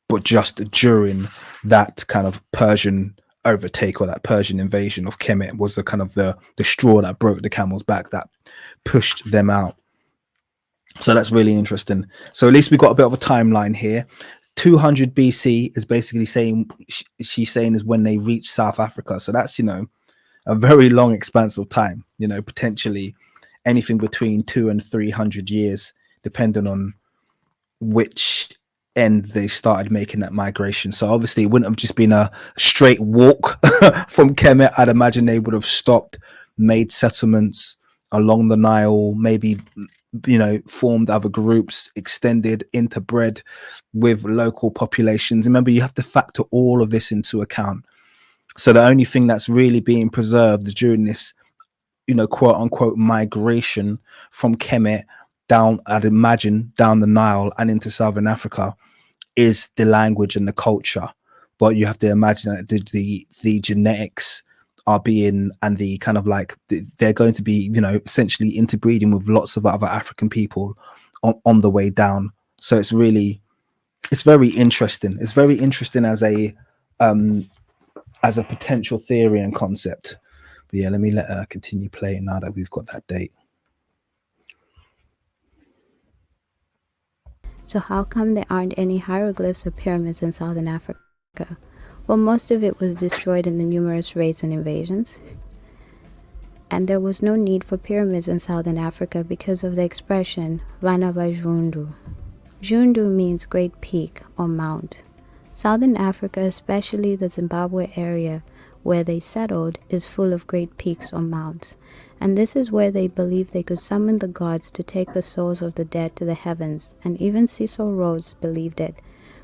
but just during that kind of Persian overtake or that Persian invasion of Kemet was the kind of the straw that broke the camel's back, that pushed them out. So that's really interesting. So at least we got a bit of a timeline here. 200 BC is basically saying, she's saying, is when they reached South Africa. So that's, a very long expanse of time, potentially anything between 200 and 300 years, depending on which end they started making that migration. So obviously it wouldn't have just been a straight walk from Kemet. I'd imagine they would have stopped, made settlements along the Nile, maybe, formed other groups, extended, interbred with local populations. Remember, you have to factor all of this into account. So the only thing that's really being preserved during this, quote unquote, migration from Kemet down, I'd imagine, down the Nile and into Southern Africa is the language and the culture. But you have to imagine that the genetics are being, and the kind of like, they're going to be, essentially interbreeding with lots of other African people on the way down. So it's very interesting. It's very interesting as a potential theory and concept. But yeah, let me let her continue playing now that we've got that date. So how come there aren't any hieroglyphs or pyramids in southern Africa? Well, most of it was destroyed in the numerous raids and invasions. And there was no need for pyramids in southern Africa because of the expression Vana va Jundu. Jundu means great peak or mount. Southern Africa, especially the Zimbabwe area where they settled, is full of great peaks or mounts. And this is where they believed they could summon the gods to take the souls of the dead to the heavens, and even Cecil Rhodes believed it,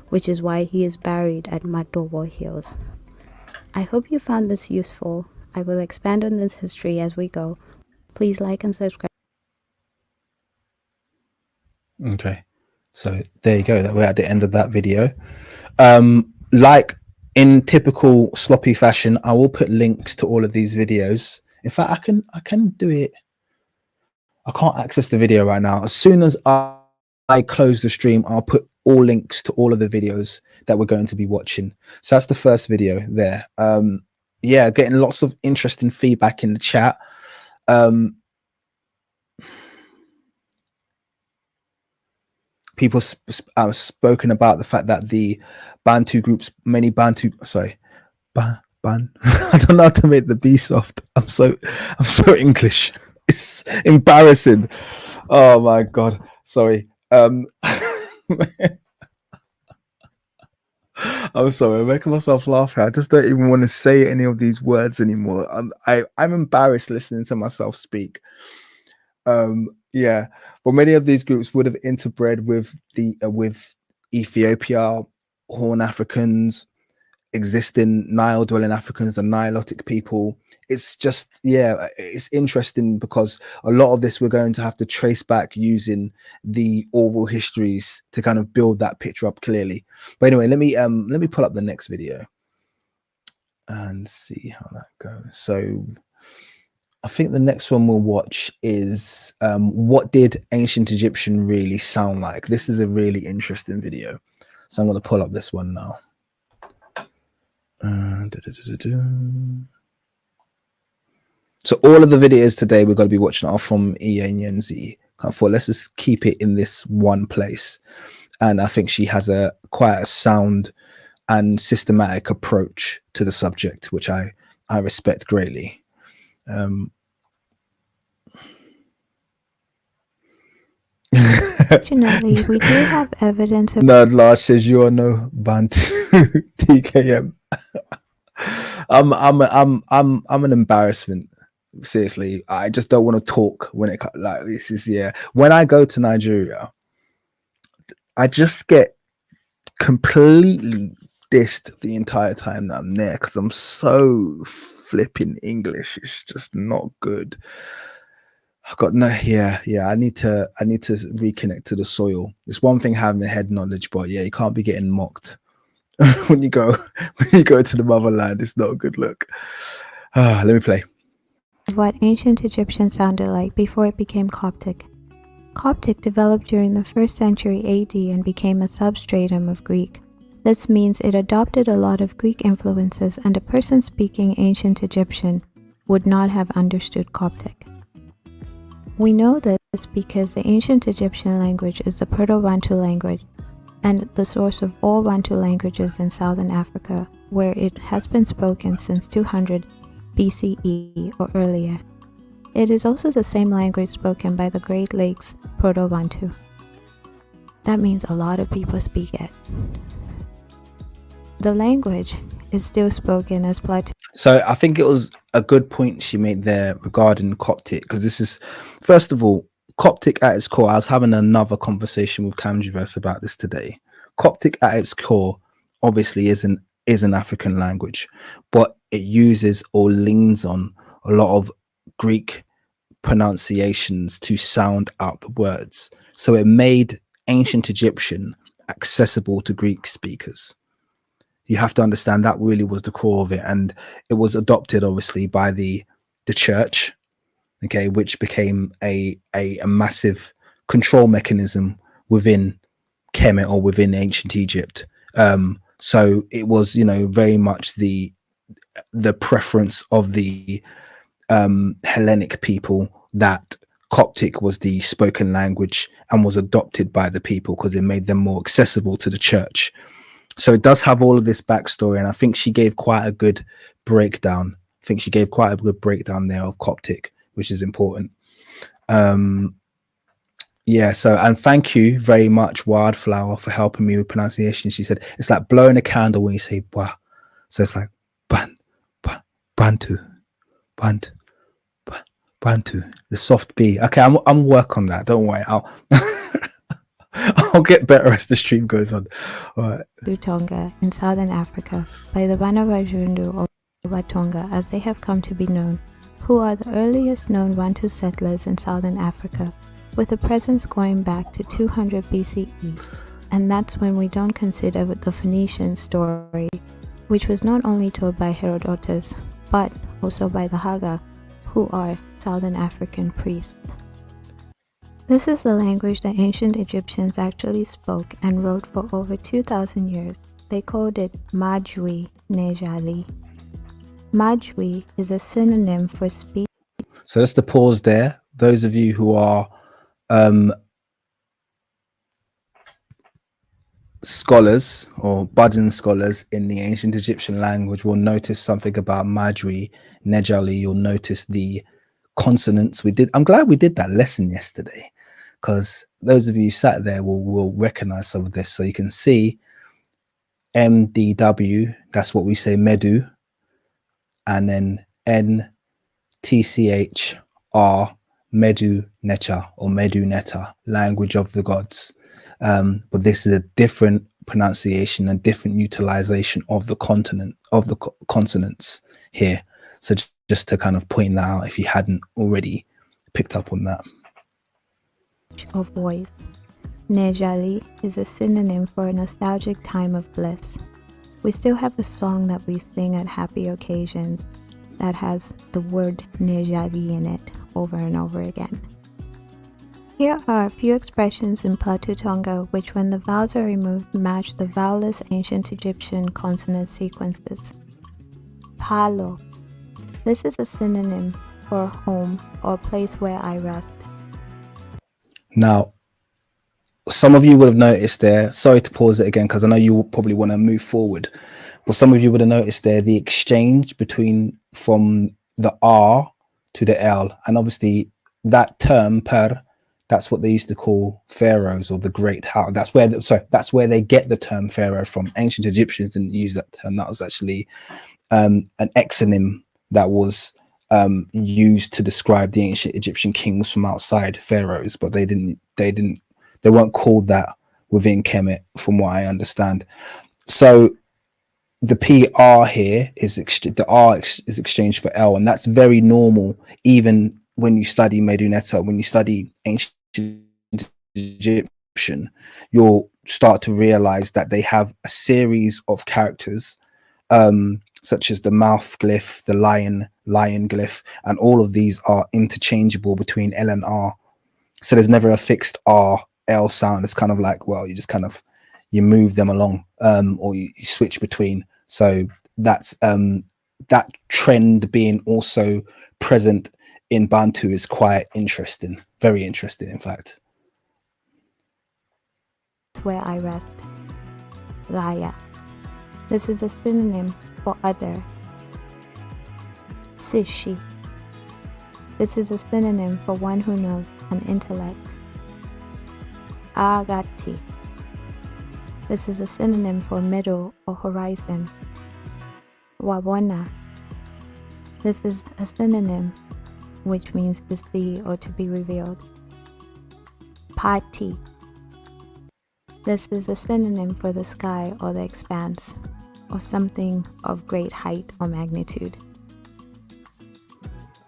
which is why he is buried at Matobo Hills. I hope you found this useful. I will expand on this history as we go. Please like and subscribe. Okay, so there you go. We're at the end of that video. Like in typical sloppy fashion, I will put links to all of these videos. In fact, I can do it. I can't access the video right now. As soon as I close the stream, I'll put all links to all of the videos that we're going to be watching. So that's the first video there. Yeah, getting lots of interesting feedback in the chat. People have spoken about the fact that the Bantu groups, many Bantu, sorry, ban. I don't know how to make the B soft. I'm so English. It's embarrassing. Oh my god. Sorry. I'm sorry. I'm making myself laugh here. I just don't even want to say any of these words anymore. I'm embarrassed listening to myself speak. Yeah, but many of these groups would have interbred with the with Ethiopia, Horn Africans, existing Nile dwelling Africans, the Nilotic people. It's just, yeah, it's interesting because a lot of this we're going to have to trace back using the oral histories to kind of build that picture up clearly. But anyway, let me pull up the next video and see how that goes. So I think the next one we'll watch is what did ancient Egyptian really sound like? This is a really interesting video. So I'm going to pull up this one now. So all of the videos today we're going to be watching are from Iyenyenzi. I thought let's just keep it in this one place. And I think she has quite a sound and systematic approach to the subject, which I respect greatly. Fortunately, we do have evidence of Nerd Large says you are no Bantu TKM. I'm an embarrassment. Seriously, I just don't want to talk when it like this is, yeah. When I go to Nigeria, I just get completely dissed the entire time that I'm there because I'm so flipping English. It's just not good. I got no, yeah. I need to reconnect to the soil. It's one thing having the head knowledge, but yeah, you can't be getting mocked when you go to the motherland. It's not a good look. Let me play. what ancient Egyptian sounded like before it became Coptic. Coptic developed during the 1st century AD and became a substratum of Greek. This means it adopted a lot of Greek influences, and a person speaking ancient Egyptian would not have understood Coptic. We know this because the ancient Egyptian language is the Proto-Bantu language and the source of all Bantu languages in southern Africa, where it has been spoken since 200 BCE or earlier. It is also the same language spoken by the Great Lakes Proto-Bantu. That means a lot of people speak it. The language is still spoken as Plateau. So I think it was a good point she made there regarding Coptic, because this is, first of all, Coptic at its core. I was having another conversation with Camgiverse about this today. Coptic at its core obviously is an African language, but it uses or leans on a lot of Greek pronunciations to sound out the words. So it made ancient Egyptian accessible to Greek speakers. You have to understand that really was the core of it, and it was adopted obviously by the church, okay, which became a massive control mechanism within Kemet or within ancient Egypt. So it was, very much the preference of the Hellenic people that Coptic was the spoken language and was adopted by the people because it made them more accessible to the church. So it does have all of this backstory, and I think she gave quite a good breakdown. There of Coptic, which is important. Yeah, so, and thank you very much, Wildflower, for helping me with pronunciation. She said it's like blowing a candle when you say "bwa," so it's like Bantu, Bantu, the soft B. Okay, I'm work on that. Don't worry, I'll get better as the stream goes on. All right. Tonga in southern Africa by the Bantu or Batonga, as they have come to be known, who are the earliest known Bantu settlers in southern Africa, with a presence going back to 200 BCE, and that's when we don't consider the Phoenician story which was not only told by Herodotus, but also by the Haga, who are Southern African priests. This is the language the ancient Egyptians actually spoke and wrote for over 2,000 years. They called it Majwi Nejali. Majwi is a synonym for speech. So that's the pause there. Those of you who are scholars or budding scholars in the ancient Egyptian language will notice something about Majwi Nejali. You'll notice the consonants. I'm glad we did that lesson yesterday, because those of you who sat there will recognize some of this. So you can see MDW, that's what we say Medu, and then NTCHR, Medu Necha or Medu Neta, language of the gods. But this is a different pronunciation and different utilization of the consonants here. So just to kind of point that out if you hadn't already picked up on that. Of voice. Nejali is a synonym for a nostalgic time of bliss. We still have a song that we sing at happy occasions that has the word Nejali in it over and over again. Here are a few expressions in Plateau Tonga which, when the vowels are removed, match the vowelless ancient Egyptian consonant sequences. Palo. This is a synonym for home or place where I rest. Now, some of you would have noticed there, sorry to pause it again because I know you will probably want to move forward, but some of you would have noticed there the exchange from the R to the L, and obviously that term per, that's what they used to call pharaohs or the great house. That's where they get the term pharaoh from. Ancient Egyptians didn't use that term. That was actually an exonym that was used to describe the ancient Egyptian kings from outside, pharaohs, but they weren't called that within Kemet, from what I understand. So the PR here is the R is exchanged for L, and that's very normal. Even when you study Medunetta, when you study ancient Egyptian, you'll start to realize that they have a series of characters, such as the mouth glyph, the lion glyph, and all of these are interchangeable between L and R. So there's never a fixed R L sound. It's kind of like, well, you move them along, or you switch between. So that's that trend being also present in Bantu is quite interesting, very interesting, in fact. Where I rest. Raya. This is a synonym for other. Sishi. This is a synonym for one who knows, an intellect. Agati. This is a synonym for middle or horizon. Wabona. This is a synonym which means to see or to be revealed. Pati. This is a synonym for the sky or the expanse, or something of great height or magnitude.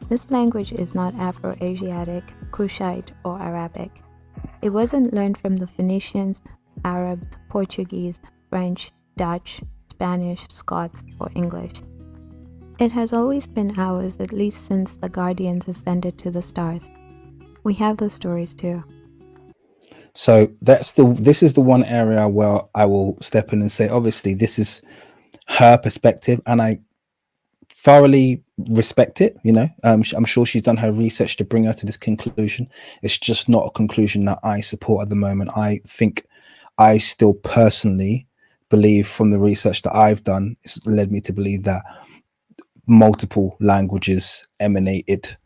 This language is not Afro-Asiatic, Kushite, or Arabic. It wasn't learned from the Phoenicians, Arabs, Portuguese, French, Dutch, Spanish, Scots, or English. It has always been ours, at least since the Guardians ascended to the stars. We have those stories too. So this is the one area where I will step in and say, obviously, this is her perspective, and I thoroughly respect it. I'm sure she's done her research to bring her to this conclusion. It's just not a conclusion that I support at the moment. I think I still personally believe, from the research that I've done, it's led me to believe that multiple languages emanated.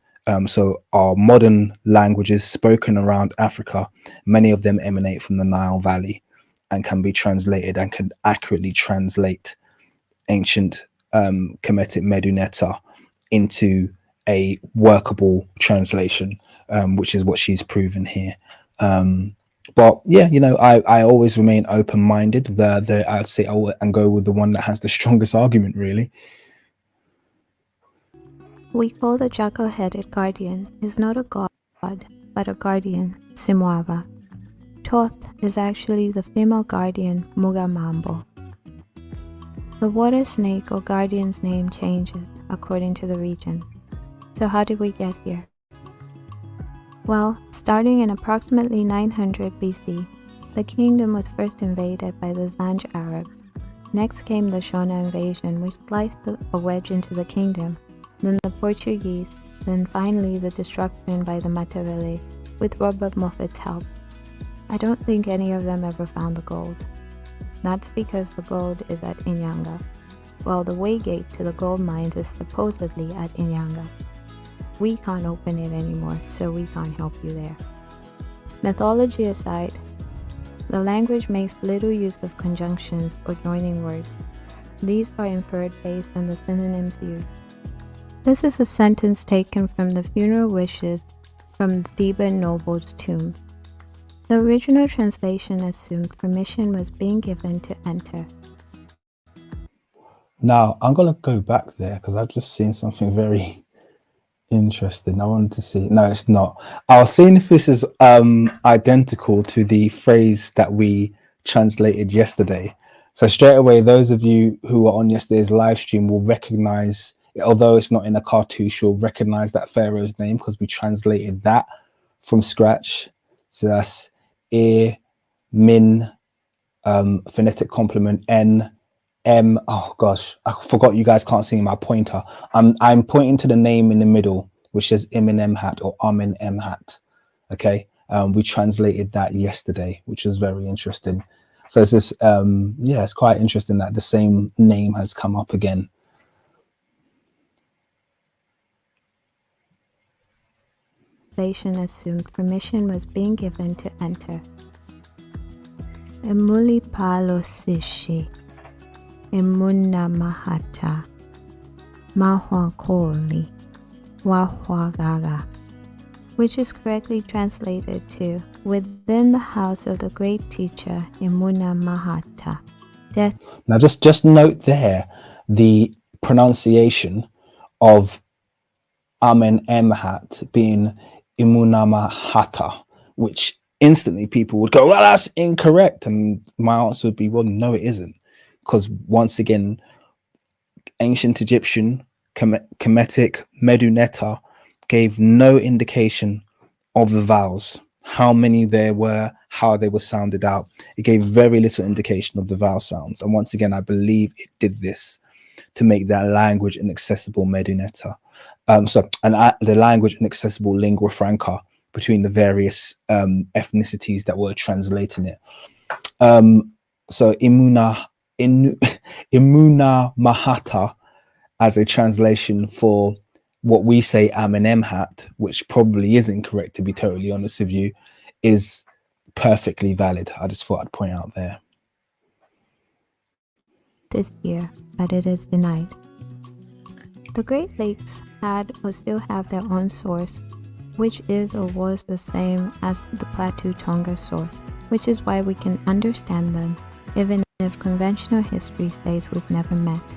So our modern languages spoken around Africa, many of them emanate from the Nile Valley and can be translated and can accurately translate ancient Kemetic Medunetta into a workable translation, which is what she's proven here. But yeah, I always remain open-minded. I'd say and go with the one that has the strongest argument, really. We call the jackal-headed guardian is not a god, but a guardian, Simwava. Toth is actually the female guardian, Mugamambo. The water snake or guardian's name changes according to the region. So how did we get here? Well, starting in approximately 900 BC, the kingdom was first invaded by the Zanj Arabs. Next came the Shona invasion, which sliced a wedge into the kingdom, then the Portuguese, then finally the destruction by the Matabele, with Robert Moffat's help. I don't think any of them ever found the gold. That's because the gold is at Inyanga, while the way gate to the gold mines is supposedly at Inyanga. We can't open it anymore, so we can't help you there. Mythology aside, the language makes little use of conjunctions or joining words. These are inferred based on the synonyms used. This is a sentence taken from the funeral wishes from the Theban noble's tomb. The original translation assumed permission was being given to enter. Now, I'm going to go back there because I've just seen something very interesting. I wanted to see. No, it's not. I was seeing if this is identical to the phrase that we translated yesterday. So straight away, those of you who were on yesterday's live stream will recognize, although it's not in a cartouche, you'll recognize that pharaoh's name because we translated that from scratch. So that's E, Min, phonetic complement, N, M. Oh gosh, I forgot you guys can't see my pointer. I'm pointing to the name in the middle, which says Eminem hat or Amen M hat. Okay, we translated that yesterday, which was very interesting. So it's this, yeah, it's quite interesting that the same name has come up again. Translation assumed permission was being given to enter. Emuli palo sishi, emuna mahata, mahwakoli, wahwagaga, which is correctly translated to within the house of the great teacher Emuna Mahata. Death. Now just note there the pronunciation of Amen Emhat being Imunama Hata, which instantly people would go, well, that's incorrect. And my answer would be, well, no, it isn't. Because once again, ancient Egyptian, Kemetic, Medunetta gave no indication of the vowels, how many there were, how they were sounded out. It gave very little indication of the vowel sounds. And once again, I believe it did this to make that language an accessible Medunetta. The language an accessible lingua franca between the various ethnicities that were translating it. So Imuna Mahata as a translation for what we say Amen hat, which probably is incorrect to be totally honest with you, is perfectly valid. I just thought I'd point out there. This year, but it is denied. The Great Lakes had or still have their own source, which is or was the same as the Plateau Tonga source, which is why we can understand them, even if conventional history says we've never met.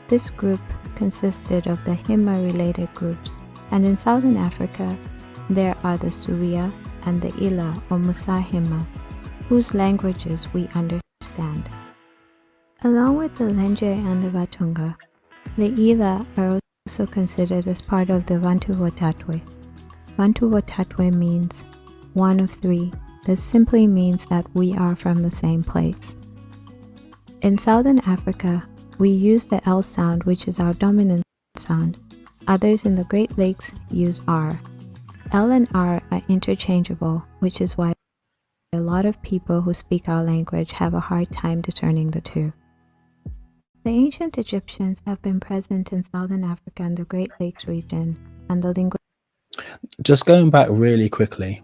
This group consisted of the Hima-related groups, and in southern Africa, there are the Suria and the Ila or Musahima, whose languages we understand. Along with the Lenje and the Batunga, the Ila are also considered as part of the Bantu Watatwe. Bantu Watatwe means one of three. This simply means that we are from the same place. In southern Africa, we use the L sound, which is our dominant sound. Others in the Great Lakes use R. L and R are interchangeable, which is why a lot of people who speak our language have a hard time discerning the two. The ancient Egyptians have been present in southern Africa and the Great Lakes region, and the linguistic. Just going back really quickly,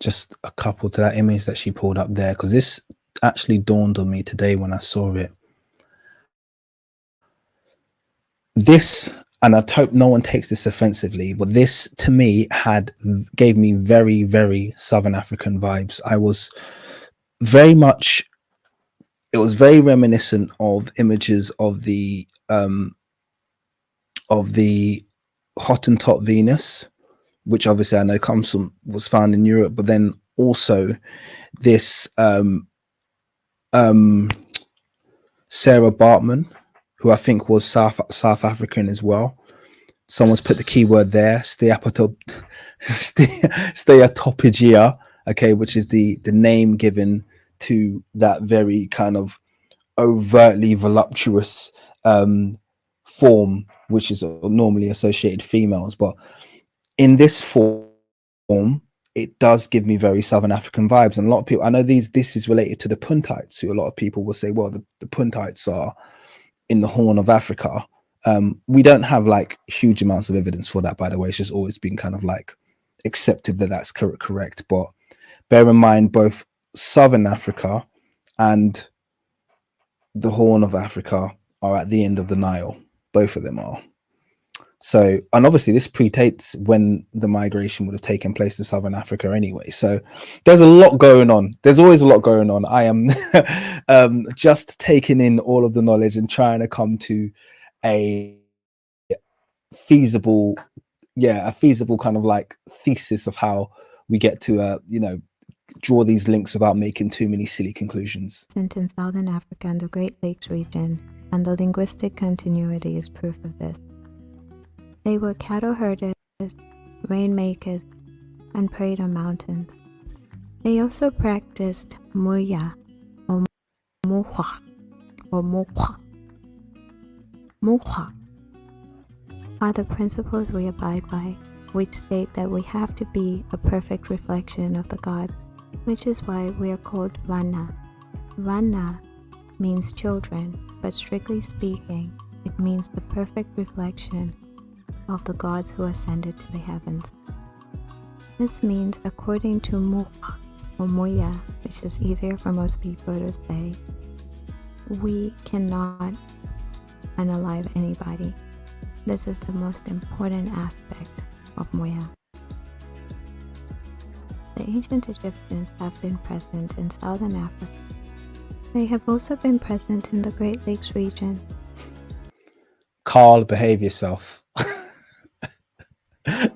just a couple to that image that she pulled up there, because this actually dawned on me today when I saw it. This, and I hope no one takes this offensively, but this to me gave me very, very Southern African vibes. It was very reminiscent of images of the Hottentot Venus, which obviously I know was found in Europe, but then also this Sarah Bartman, who I think was South African as well. Someone's put the keyword there, steatopygia, okay, which is the name given to that very kind of overtly voluptuous form, which is normally associated females. But in this form, it does give me very Southern African vibes. And a lot of people, I know this is related to the Puntites, who a lot of people will say, well, the Puntites are in the Horn of Africa. We don't have like huge amounts of evidence for that, by the way. It's just always been kind of like accepted that that's correct. But bear in mind, both Southern Africa and the Horn of Africa are at the end of the Nile. Both of them are. So, and obviously this predates when the migration would have taken place to Southern Africa anyway. So there's a lot going on. There's always a lot going on. I am just taking in all of the knowledge and trying to come to a feasible kind of like thesis of how we get to, draw these links without making too many silly conclusions. In Southern Africa and the Great Lakes region, and the linguistic continuity is proof of this. They were cattle herders, rainmakers, and preyed on mountains. They also practiced muya, or muhwa, or muhwa. Muhwa are the principles we abide by, which state that we have to be a perfect reflection of the God, which is why we are called vana. Vana means children, but strictly speaking, it means the perfect reflection of the gods who ascended to the heavens. This means, according to Muha or Muya, which is easier for most people to say, we cannot unalive anybody. This is the most important aspect of Muya. The ancient Egyptians have been present in Southern Africa. They have also been present in the Great Lakes region. Carl, behave yourself.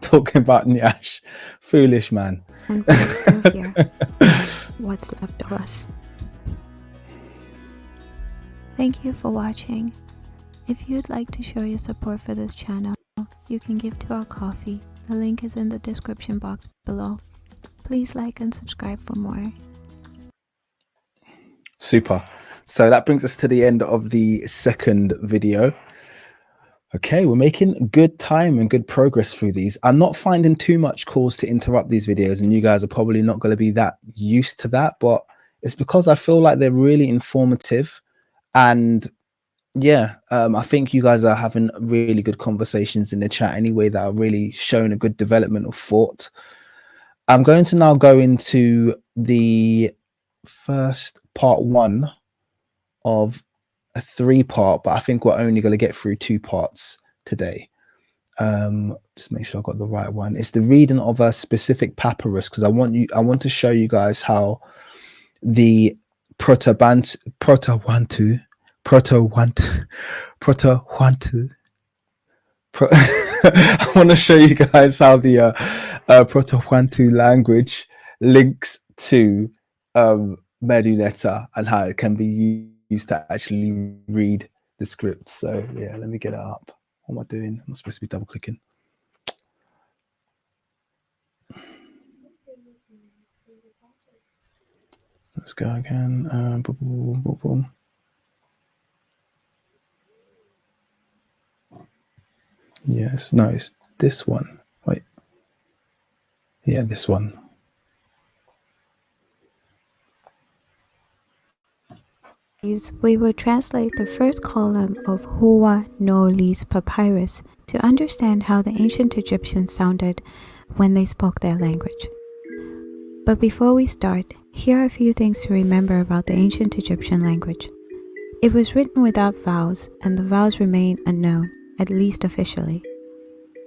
Talking about Nyash. Foolish man. And we're still here. What's left of us. Thank you for watching. If you'd like to show your support for this channel, you can give to our coffee. The link is in the description box below. Please like and subscribe for more. Super. So that brings us to the end of the second video. Okay, we're making good time and good progress through these. I'm not finding too much cause to interrupt these videos, and you guys are probably not going to be that used to that, but it's because I feel like they're really informative. And yeah, I think you guys are having really good conversations in the chat anyway that are really showing a good development of thought. I'm going to now go into the first part one of a 3-part, but I think we're only going to get through 2 parts today. Just make sure I got the right one. It's the reading of a specific papyrus, because I want to show you guys how the Proto-Bantu I want to show you guys how the Proto-Bantu language links to Meduneta and how it can be used to actually read the script. So yeah, let me get it up. What am I doing? I'm not supposed to be double clicking. Let's go again. Boom, boom, boom, boom. Yes, no, it's this one. Wait. Yeah, this one. We will translate the first column of Hua no Li's papyrus to understand how the ancient Egyptians sounded when they spoke their language. But before we start, here are a few things to remember about the ancient Egyptian language. It was written without vowels, and the vowels remain unknown, at least officially.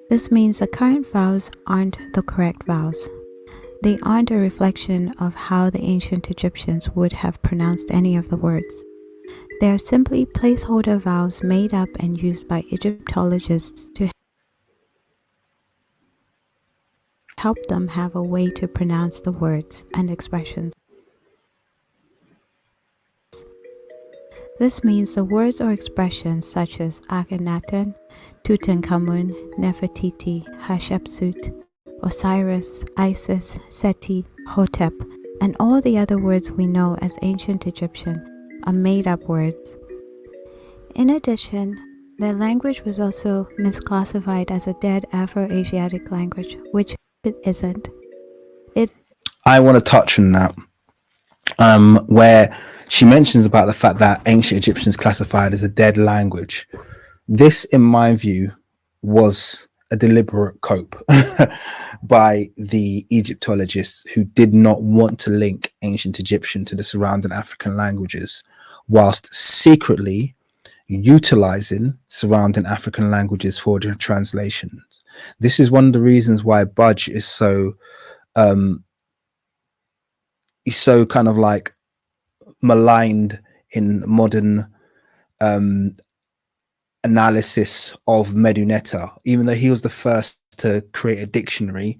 This means the current vowels aren't the correct vowels. They aren't a reflection of how the ancient Egyptians would have pronounced any of the words. They are simply placeholder vowels made up and used by Egyptologists to help them have a way to pronounce the words and expressions. This means the words or expressions such as Akhenaten, Tutankhamun, Nefertiti, Hatshepsut, Osiris, Isis, Seti, Hotep, and all the other words we know as ancient Egyptian are made up words. In addition, their language was also misclassified as a dead Afro-Asiatic language, which it isn't. I want to touch on that, where she mentions about the fact that ancient Egyptian is classified as a dead language. This, in my view, was a deliberate cope by the Egyptologists who did not want to link ancient Egyptian to the surrounding African languages, whilst secretly utilizing surrounding African languages for their translations. This is one of the reasons why Budge is so he's so kind of like maligned in modern analysis of Medunetta. Even though he was the first to create a dictionary,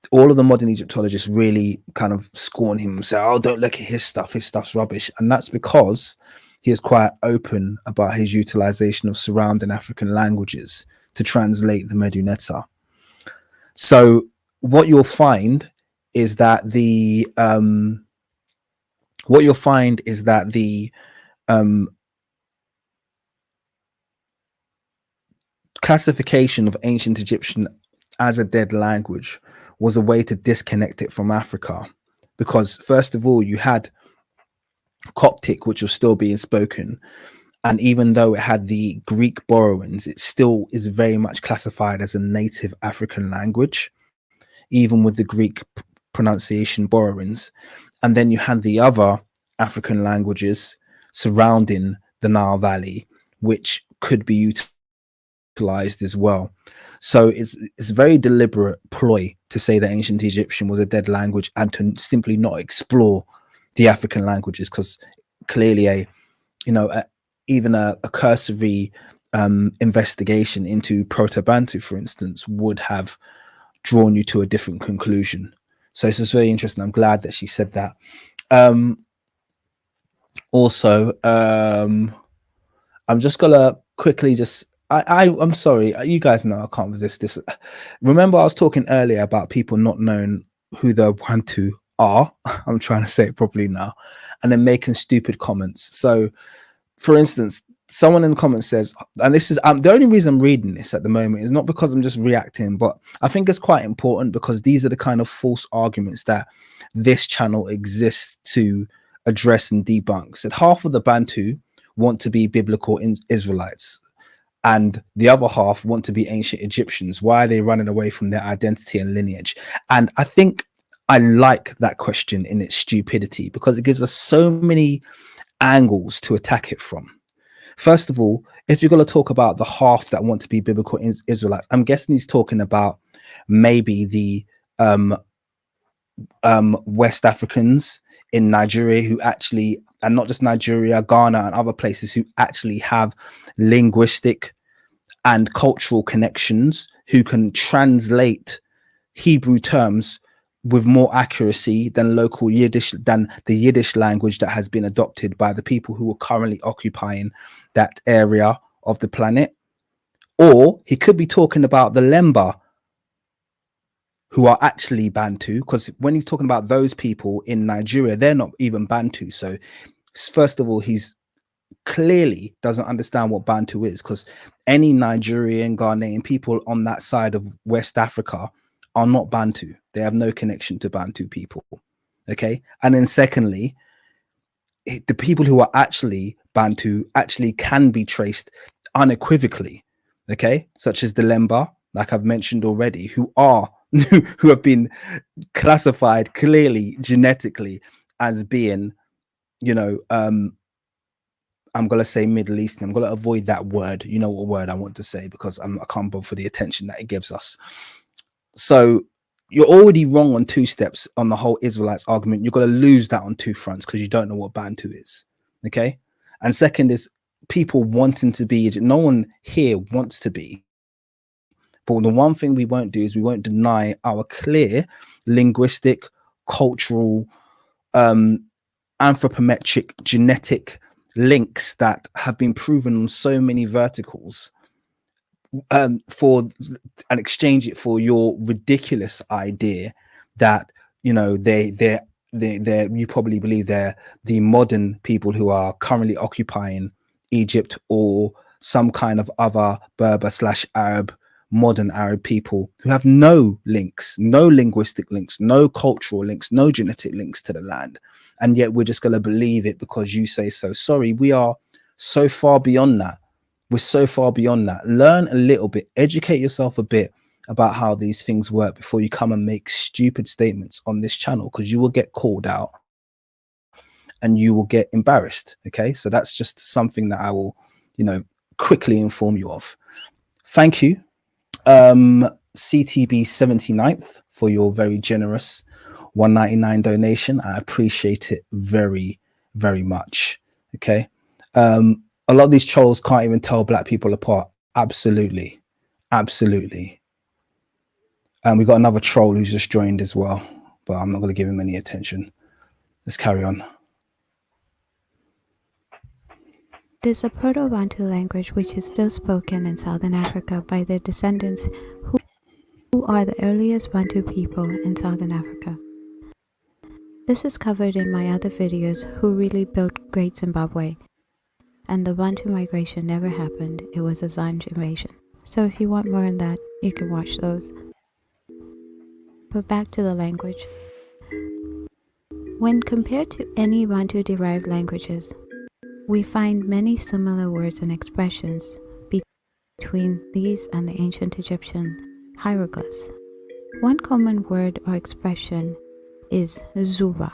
all of the modern Egyptologists really kind of scorn him and say, oh, don't look at his stuff's rubbish. And that's because he is quite open about his utilization of surrounding African languages to translate the Medunetta. So what you'll find is that the classification of ancient Egyptian as a dead language was a way to disconnect it from Africa, because first of all, you had Coptic, which was still being spoken, and even though it had the Greek borrowings, it still is very much classified as a native African language, even with the Greek pronunciation borrowings. And then you had the other African languages surrounding the Nile Valley, which could be utilized as well. So it's a very deliberate ploy to say that ancient Egyptian was a dead language and to simply not explore the African languages, because clearly even a cursory investigation into Proto-Bantu, for instance, would have drawn you to a different conclusion. So this is very interesting. I'm glad that she said that. Also, I'm just gonna quickly I'm sorry, you guys know I can't resist this. Remember, I was talking earlier about people not knowing who the Bantu are. I'm trying to say it properly now, and then making stupid comments. So, for instance, someone in the comments says, and this is the only reason I'm reading this at the moment is not because I'm just reacting, but I think it's quite important because these are the kind of false arguments that this channel exists to address and debunk. Said half of the Bantu want to be biblical Israelites and the other half want to be ancient Egyptians. Why are they running away from their identity and lineage? And I think I like that question in its stupidity because it gives us so many angles to attack it from. First of all, if you're going to talk about the half that want to be biblical Israelites, I'm guessing he's talking about maybe the West Africans in Nigeria who actually, and not just Nigeria, Ghana and other places who actually have linguistic and cultural connections, who can translate Hebrew terms with more accuracy than local Yiddish, than the Yiddish language that has been adopted by the people who are currently occupying that area of the planet. Or he could be talking about the Lemba, who are actually Bantu, because when he's talking about those people in Nigeria, they're not even Bantu. So first of all, he's clearly doesn't understand what Bantu is, because any Nigerian, Ghanaian people on that side of West Africa are not Bantu. They have no connection to Bantu people. Okay. And then secondly, the people who are actually Bantu actually can be traced unequivocally. Okay. Such as the Lemba, like I've mentioned already, who have been classified clearly genetically as being, I'm going to say Middle Eastern. I'm going to avoid that word. You know what word I want to say, because I can't bother for the attention that it gives us. So you're already wrong on two steps on the whole Israelites argument. You're going to lose that on two fronts because you don't know what Bantu is. Okay. And second is people wanting to be, no one here wants to be. But the one thing we won't do is we won't deny our clear linguistic, cultural, anthropometric, genetic links that have been proven on so many verticals, for and exchange it for your ridiculous idea that, you know, they you probably believe they're the modern people who are currently occupying Egypt, or some kind of other Berber slash Arab, modern Arab people who have no links, no linguistic links, no cultural links, no genetic links to the land. And yet we're just going to believe it because you say so. Sorry, we are so far beyond that. We're so far beyond that. Learn a little bit, educate yourself a bit about how these things work before you come and make stupid statements on this channel, because you will get called out and you will get embarrassed. Okay, so that's just something that I will, you know, quickly inform you of. Thank you, CTB 79th, for your very generous 199 donation. I appreciate it very, very much. Okay. A lot of these trolls can't even tell black people apart. Absolutely. Absolutely. And we got another troll who's just joined as well, but I'm not going to give him any attention. Let's carry on. It is a Proto-Bantu language which is still spoken in Southern Africa by their descendants who are the earliest Bantu people in Southern Africa. This is covered in my other videos, Who Really Built Great Zimbabwe, and the Bantu migration never happened, it was a Zanj invasion. So if you want more on that, you can watch those. But back to the language. When compared to any Bantu-derived languages, we find many similar words and expressions between these and the ancient Egyptian hieroglyphs. One common word or expression is Zuba,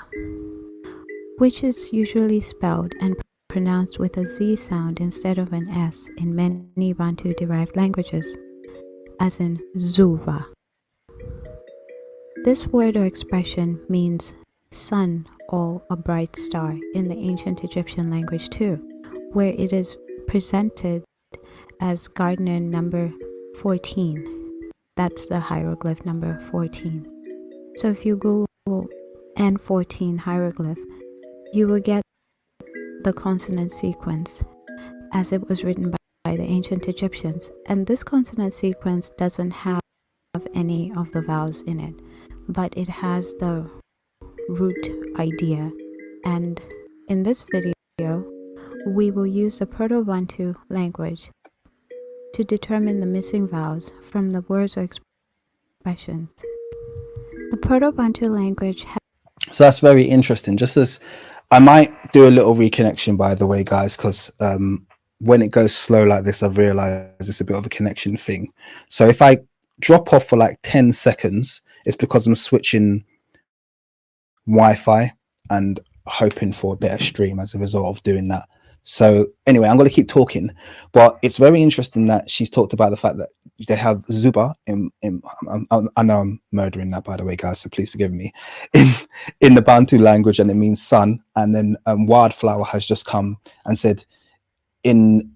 which is usually spelled and pronounced with a Z sound instead of an S in many Bantu-derived languages, as in Zuba. This word or expression means sun or a bright star in the ancient Egyptian language too, where it is presented as Gardner number 14. That's the hieroglyph number 14. So if you Google N14 hieroglyph, you will get the consonant sequence as it was written by the ancient Egyptians. And this consonant sequence doesn't have any of the vowels in it, but it has the root idea. And in this video, we will use the Proto-Bantu language to determine the missing vowels from the words or expressions. The Proto-Bantu language So that's very interesting. Just as I might do a little reconnection, by the way, guys, because when it goes slow like this, I've realized it's a bit of a connection thing. So if I drop off for like 10 seconds, it's because I'm switching Wi-Fi and hoping for a better stream as a result of doing that. So anyway, I'm going to keep talking, but it's very interesting that she's talked about the fact that they have Zuba I know I'm murdering that, by the way, guys, so please forgive me, in the Bantu language, and it means sun. And then Wildflower has just come and said in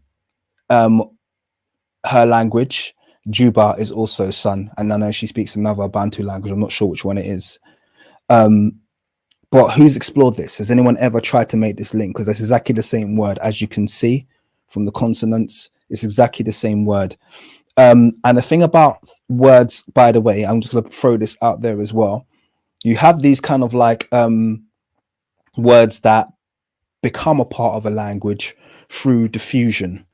her language, Juba is also sun. And I know she speaks another Bantu language. I'm not sure which one it is. But who's explored this? Has anyone ever tried to make this link? Because it's exactly the same word, as you can see from the consonants. It's exactly the same word. And the thing about words, by the way, I'm just going to throw this out there as well. You have these kind of like words that become a part of a language through diffusion,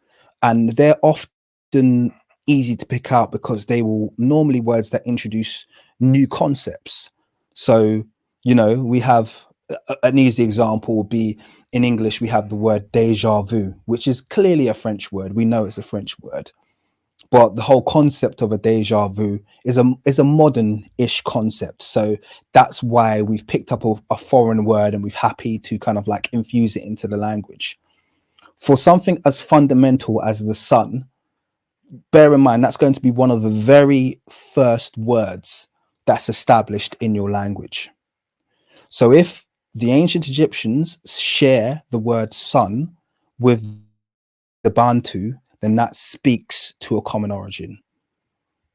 and they're often easy to pick out because they will normally words that introduce new concepts. So, you know, we have an easy example would be in English, we have the word déjà vu, which is clearly a French word. We know it's a French word, but the whole concept of a déjà vu is a modern-ish concept. So that's why we've picked up a foreign word and we've happy to kind of like infuse it into the language. For something as fundamental as the sun, bear in mind that's going to be one of the very first words that's established in your language. So if the ancient Egyptians share the word sun with the Bantu, then that speaks to a common origin.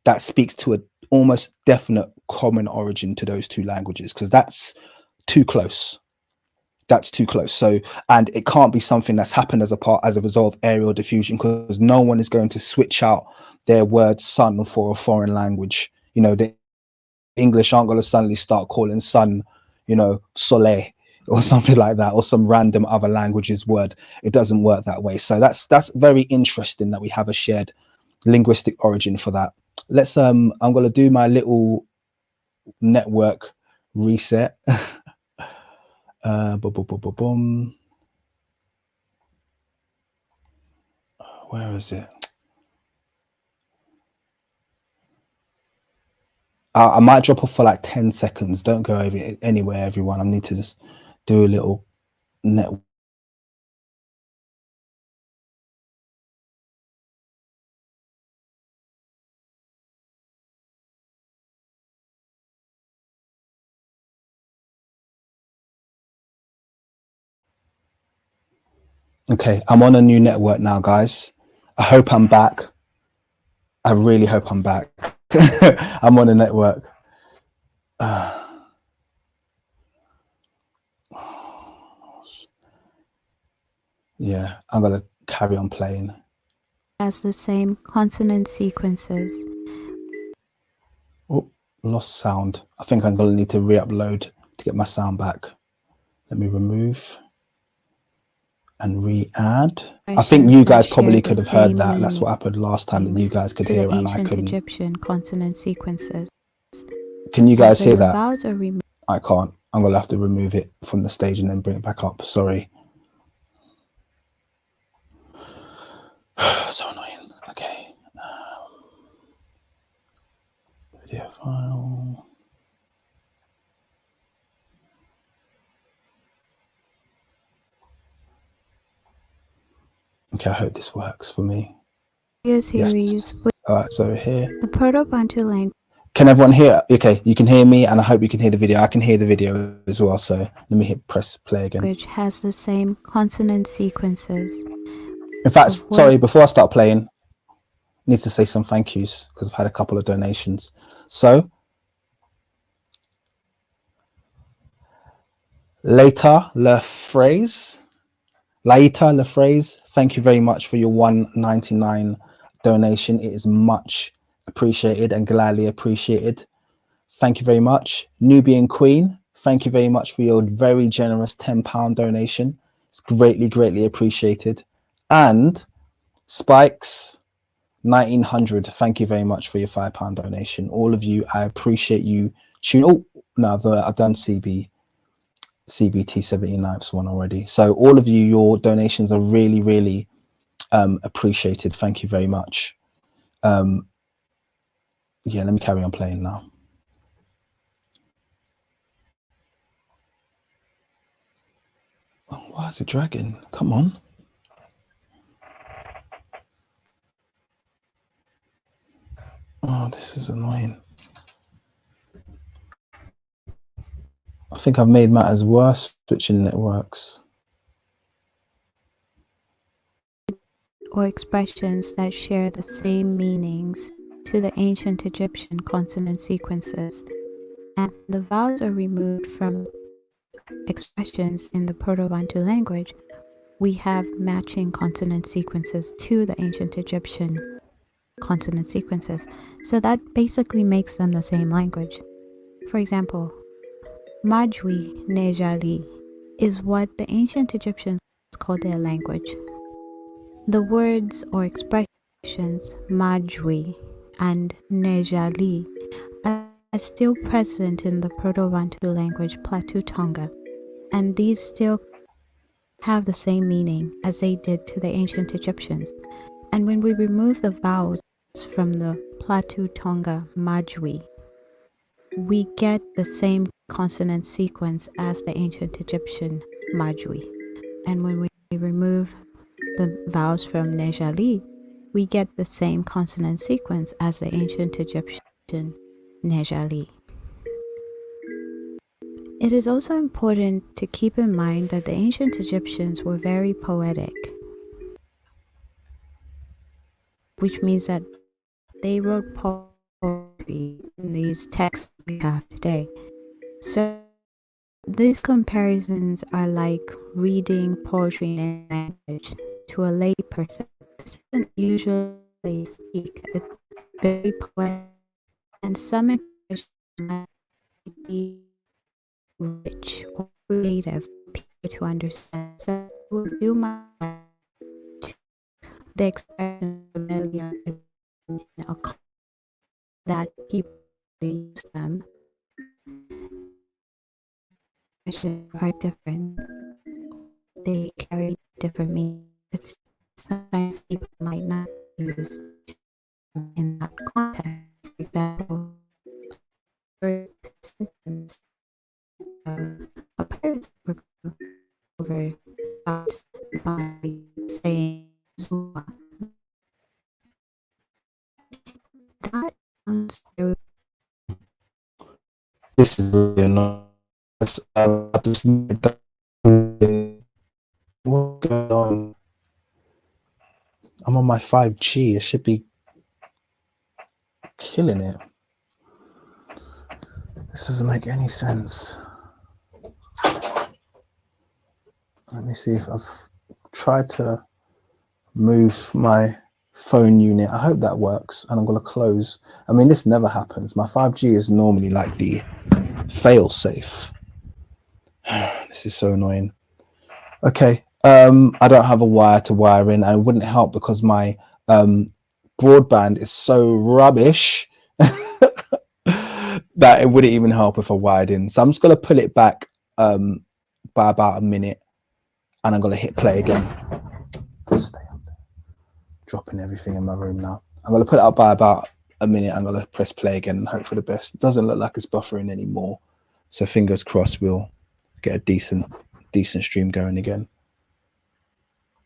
That speaks to an almost definite common origin to those two languages, because that's too close. That's too close. So, and it can't be something that's happened as a result of aerial diffusion, because no one is going to switch out their word sun for a foreign language. The English aren't going to suddenly start calling sun, soleil or something like that, or some random other language's word. It doesn't work that way. So that's very interesting that we have a shared linguistic origin for that. I'm going to do my little network reset. Boom. Where is it? I might drop off for like 10 seconds. Don't go anywhere, everyone. I need to just do a little network. Okay, I'm on a new network now, guys. I hope I'm back. I really hope I'm back. I'm on a network. Yeah, I'm going to carry on playing. Has the same consonant sequences. Oh, lost sound. I think I'm going to need to re-upload to get my sound back. Let me remove and re-add. I think you guys probably could have heard that. That's what happened last time, that you guys could hear it and I couldn't. Egyptian consonant sequences. Can you guys hear the that? vowels are removed. I can't. I'm going to have to remove it from the stage and then bring it back up. Sorry. So annoying. Okay. Video file. Okay, I hope this works for me. Series. Yes. All right, so here. The Proto-Bantu language. Can everyone hear? Okay, you can hear me, and I hope you can hear the video. I can hear the video as well. So let me press play again. Which has the same consonant sequences. In fact, sorry, before I start playing, I need to say some thank yous because I've had a couple of donations. So Later Lafraise, thank you very much for your $1.99 donation. It is much appreciated and gladly appreciated. Thank you very much. Nubian Queen, thank you very much for your very generous £10 donation. It's greatly appreciated. And Spikes 1900, thank you very much for your £5 donation. All of you, I appreciate you. Oh no, I've done CBT 79th one already. So all of you, your donations are really appreciated. Thank you very much. Yeah, let me carry on playing now. Oh, why is it dragging? Come on. Oh, this is annoying. I think I've made matters worse switching networks. Or expressions that share the same meanings to the ancient Egyptian consonant sequences, and the vowels are removed from expressions in the Proto-Bantu language. We have matching consonant sequences to the ancient Egyptian consonant sequences. So that basically makes them the same language. For example, Majwi Nejali is what the ancient Egyptians called their language. The words or expressions Majwi and Nejali are still present in the Proto-Bantu language Plateau Tonga, and these still have the same meaning as they did to the ancient Egyptians. And when we remove the vowels from the Plateau Tonga Majwi, we get the same consonant sequence as the ancient Egyptian Majwi. And when we remove the vowels from Nejali, we get the same consonant sequence as the ancient Egyptian Nejali. It is also important to keep in mind that the ancient Egyptians were very poetic, which means that they wrote poetry in these texts we have today. So These comparisons are like reading poetry in language to a lay person. This isn't usually how they speak. It's very poetic, and some expressions might be rich or creative for people to understand. So I will do my best to the expression familiar in a context that people use them. Expressions are different. They carry different meanings. It's sometimes people might not use in that context. For example, first sentence of a Paris over starts by saying Zuma. That sounds very This is really annoying. I've just what's going on? I'm on my 5G. It should be killing it. This doesn't make any sense. Let me see if I've tried to move my phone unit. I hope that works. And I'm going to close. I mean, this never happens. My 5G is normally like the fail safe. This is so annoying. Okay. I don't have a wire to wire in, and it wouldn't help because my broadband is so rubbish that it wouldn't even help if I wired in. So I'm just going to pull it back by about a minute, and I'm going to hit play again. Stay up there. Dropping everything in my room now. I'm going to put it up by about a minute. I'm going to press play again and hope for the best. It doesn't look like it's buffering anymore. So fingers crossed we'll get a decent stream going again.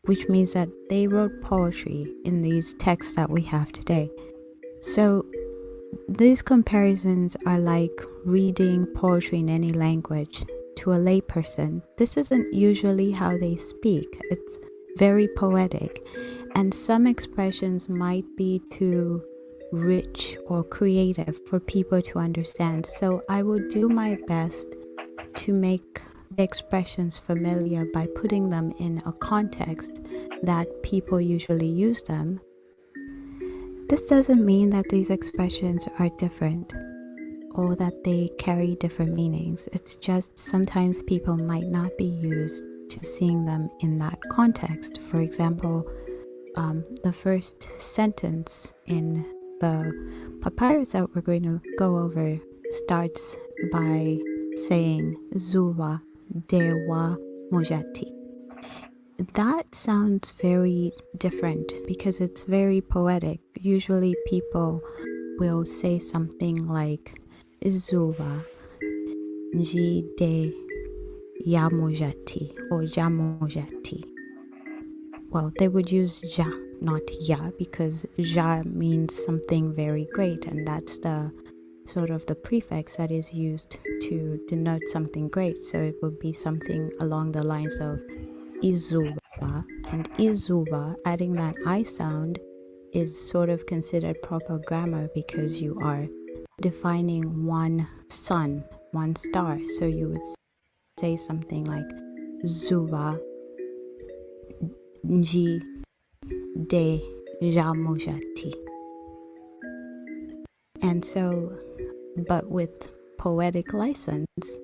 which means that they wrote poetry in these texts that we have today. So these comparisons are like reading poetry in any language to a layperson. This isn't usually how they speak. It's very poetic, and some expressions might be too rich or creative for people to understand. So I will do my best to make the expressions familiar by putting them in a context that people usually use them. This doesn't mean that these expressions are different or that they carry different meanings. It's just sometimes people might not be used to seeing them in that context. For example, the first sentence in the papyrus that we're going to go over starts by saying Zuwa Dewa Mojati. That sounds very different because it's very poetic. Usually people will say something like Zuwa Nji de Yamojati or Jamojati. Well, they would use Ja, not Ya, because Ja means something very great, and that's the sort of the prefix that is used to denote something great. So it would be something along the lines of Izuba, and Izuba, adding that I sound, is sort of considered proper grammar because you are defining one sun, one star. So you would say something like Zuba Nji de Ramojati. And so, but with poetic license,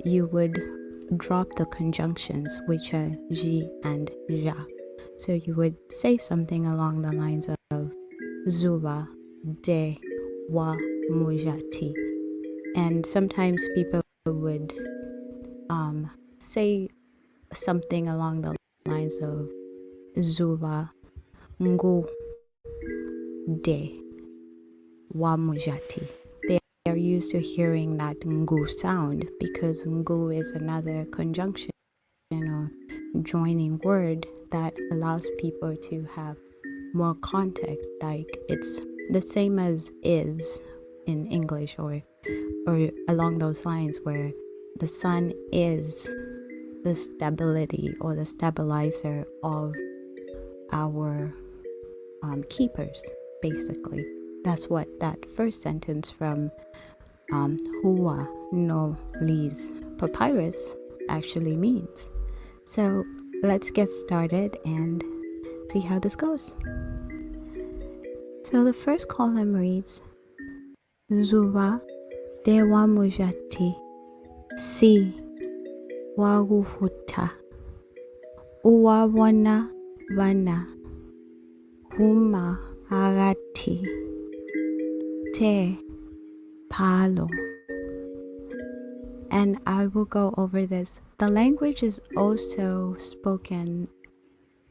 you would drop the conjunctions, which are ji and ja. So you would say something along the lines of Zuba de wa mujati. And sometimes people would say something along the lines of Zuba ngu de wa mujati. They are used to hearing that ngu sound because ngu is another conjunction or joining word that allows people to have more context. Like it's the same as is in English or along those lines, where the sun is the stability or the stabilizer of our keepers, basically. That's what that first sentence from Hua no Li's papyrus actually means. So let's get started and see how this goes. So the first column reads Zuva Dewa Mujati Si Wagufuta Uwawona Vana Huma Agati Te Palo. And I will go over this. The language is also spoken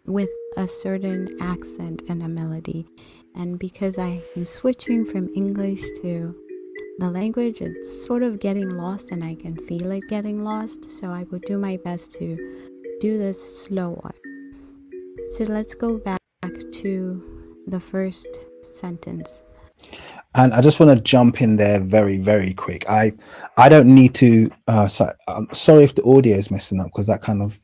with a certain accent and a melody. And because I am switching from English to the language, it's sort of getting lost and I can feel it getting lost. So I will do my best to do this slower. So let's go back to the first sentence. And I just want to jump in there very, very quick. I don't need to. I'm sorry if the audio is messing up because that kind of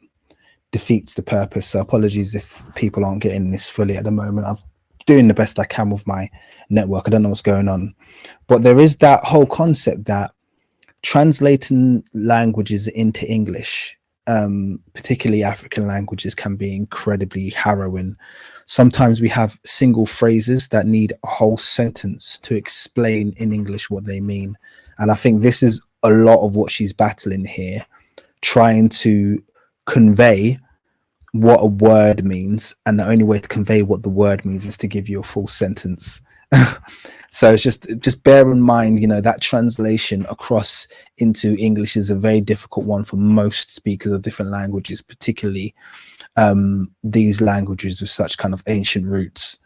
defeats the purpose. So apologies if people aren't getting this fully at the moment. I'm doing the best I can with my network. I don't know what's going on, but there is that whole concept that translating languages into English, particularly African languages, can be incredibly harrowing. Sometimes we have single phrases that need a whole sentence to explain in English what they mean. And I think this is a lot of what she's battling here, trying to convey what a word means. And the only way to convey what the word means is to give you a full sentence. So it's just bear in mind, you know, that translation across into English is a very difficult one for most speakers of different languages, particularly these languages with such kind of ancient roots.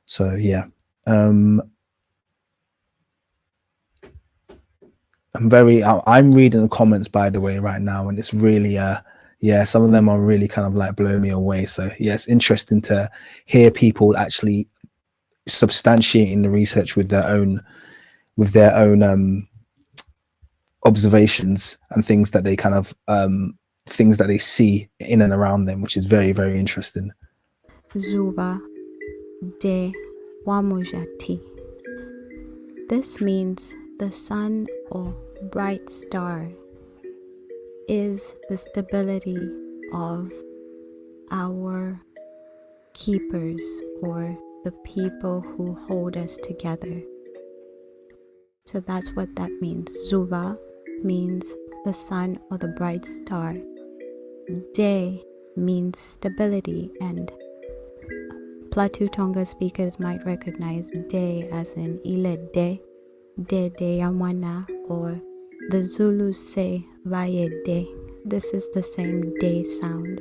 So yeah, I'm reading the comments, by the way, right now, and it's really yeah, some of them are really kind of like blowing me away. So yeah, it's interesting to hear people actually substantiating the research with their own observations and things that they kind of things that they see in and around them, which is very, very interesting. Zuba de Wamujati. This means the sun or bright star is the stability of our keepers or the people who hold us together. So that's what that means. Zuba means the sun or the bright star. De means stability, and Plateau Tonga speakers might recognize de as in ile de yamwana, or the Zulus say vaye de. This is the same de sound.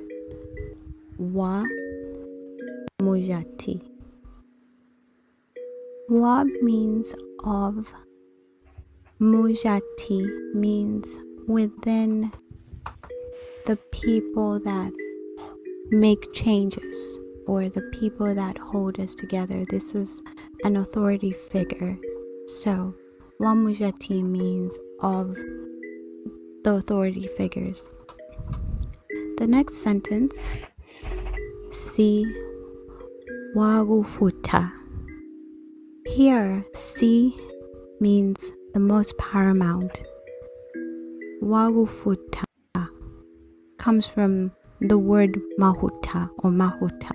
Wa mujati. Wa means of. Mujati means within the people that make changes or the people that hold us together. This is an authority figure. So Wamujati means of the authority figures. The next sentence, Si Wagufuta. Here, Si means the most paramount. Wagufuta comes from the word mahuta or mahuta,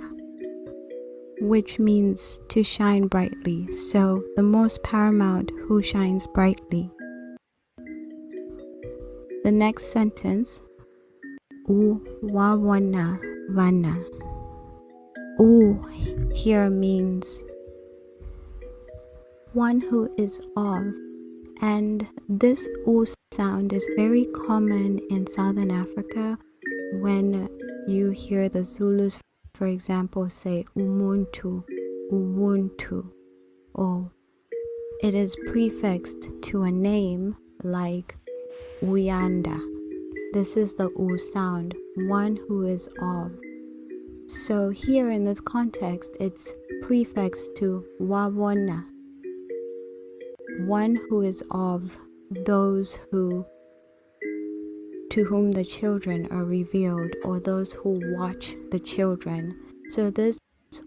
which means to shine brightly. So the most paramount who shines brightly. The next sentence, U wawana vana. U here means one who is of, and this U sound is very common in Southern Africa when you hear the Zulus, for example, say umuntu, ubuntu, or it is prefixed to a name like Uyanda. This is the U sound, one who is of. So here in this context, it's prefixed to wawona, one who is of those who to whom the children are revealed, or those who watch the children. So this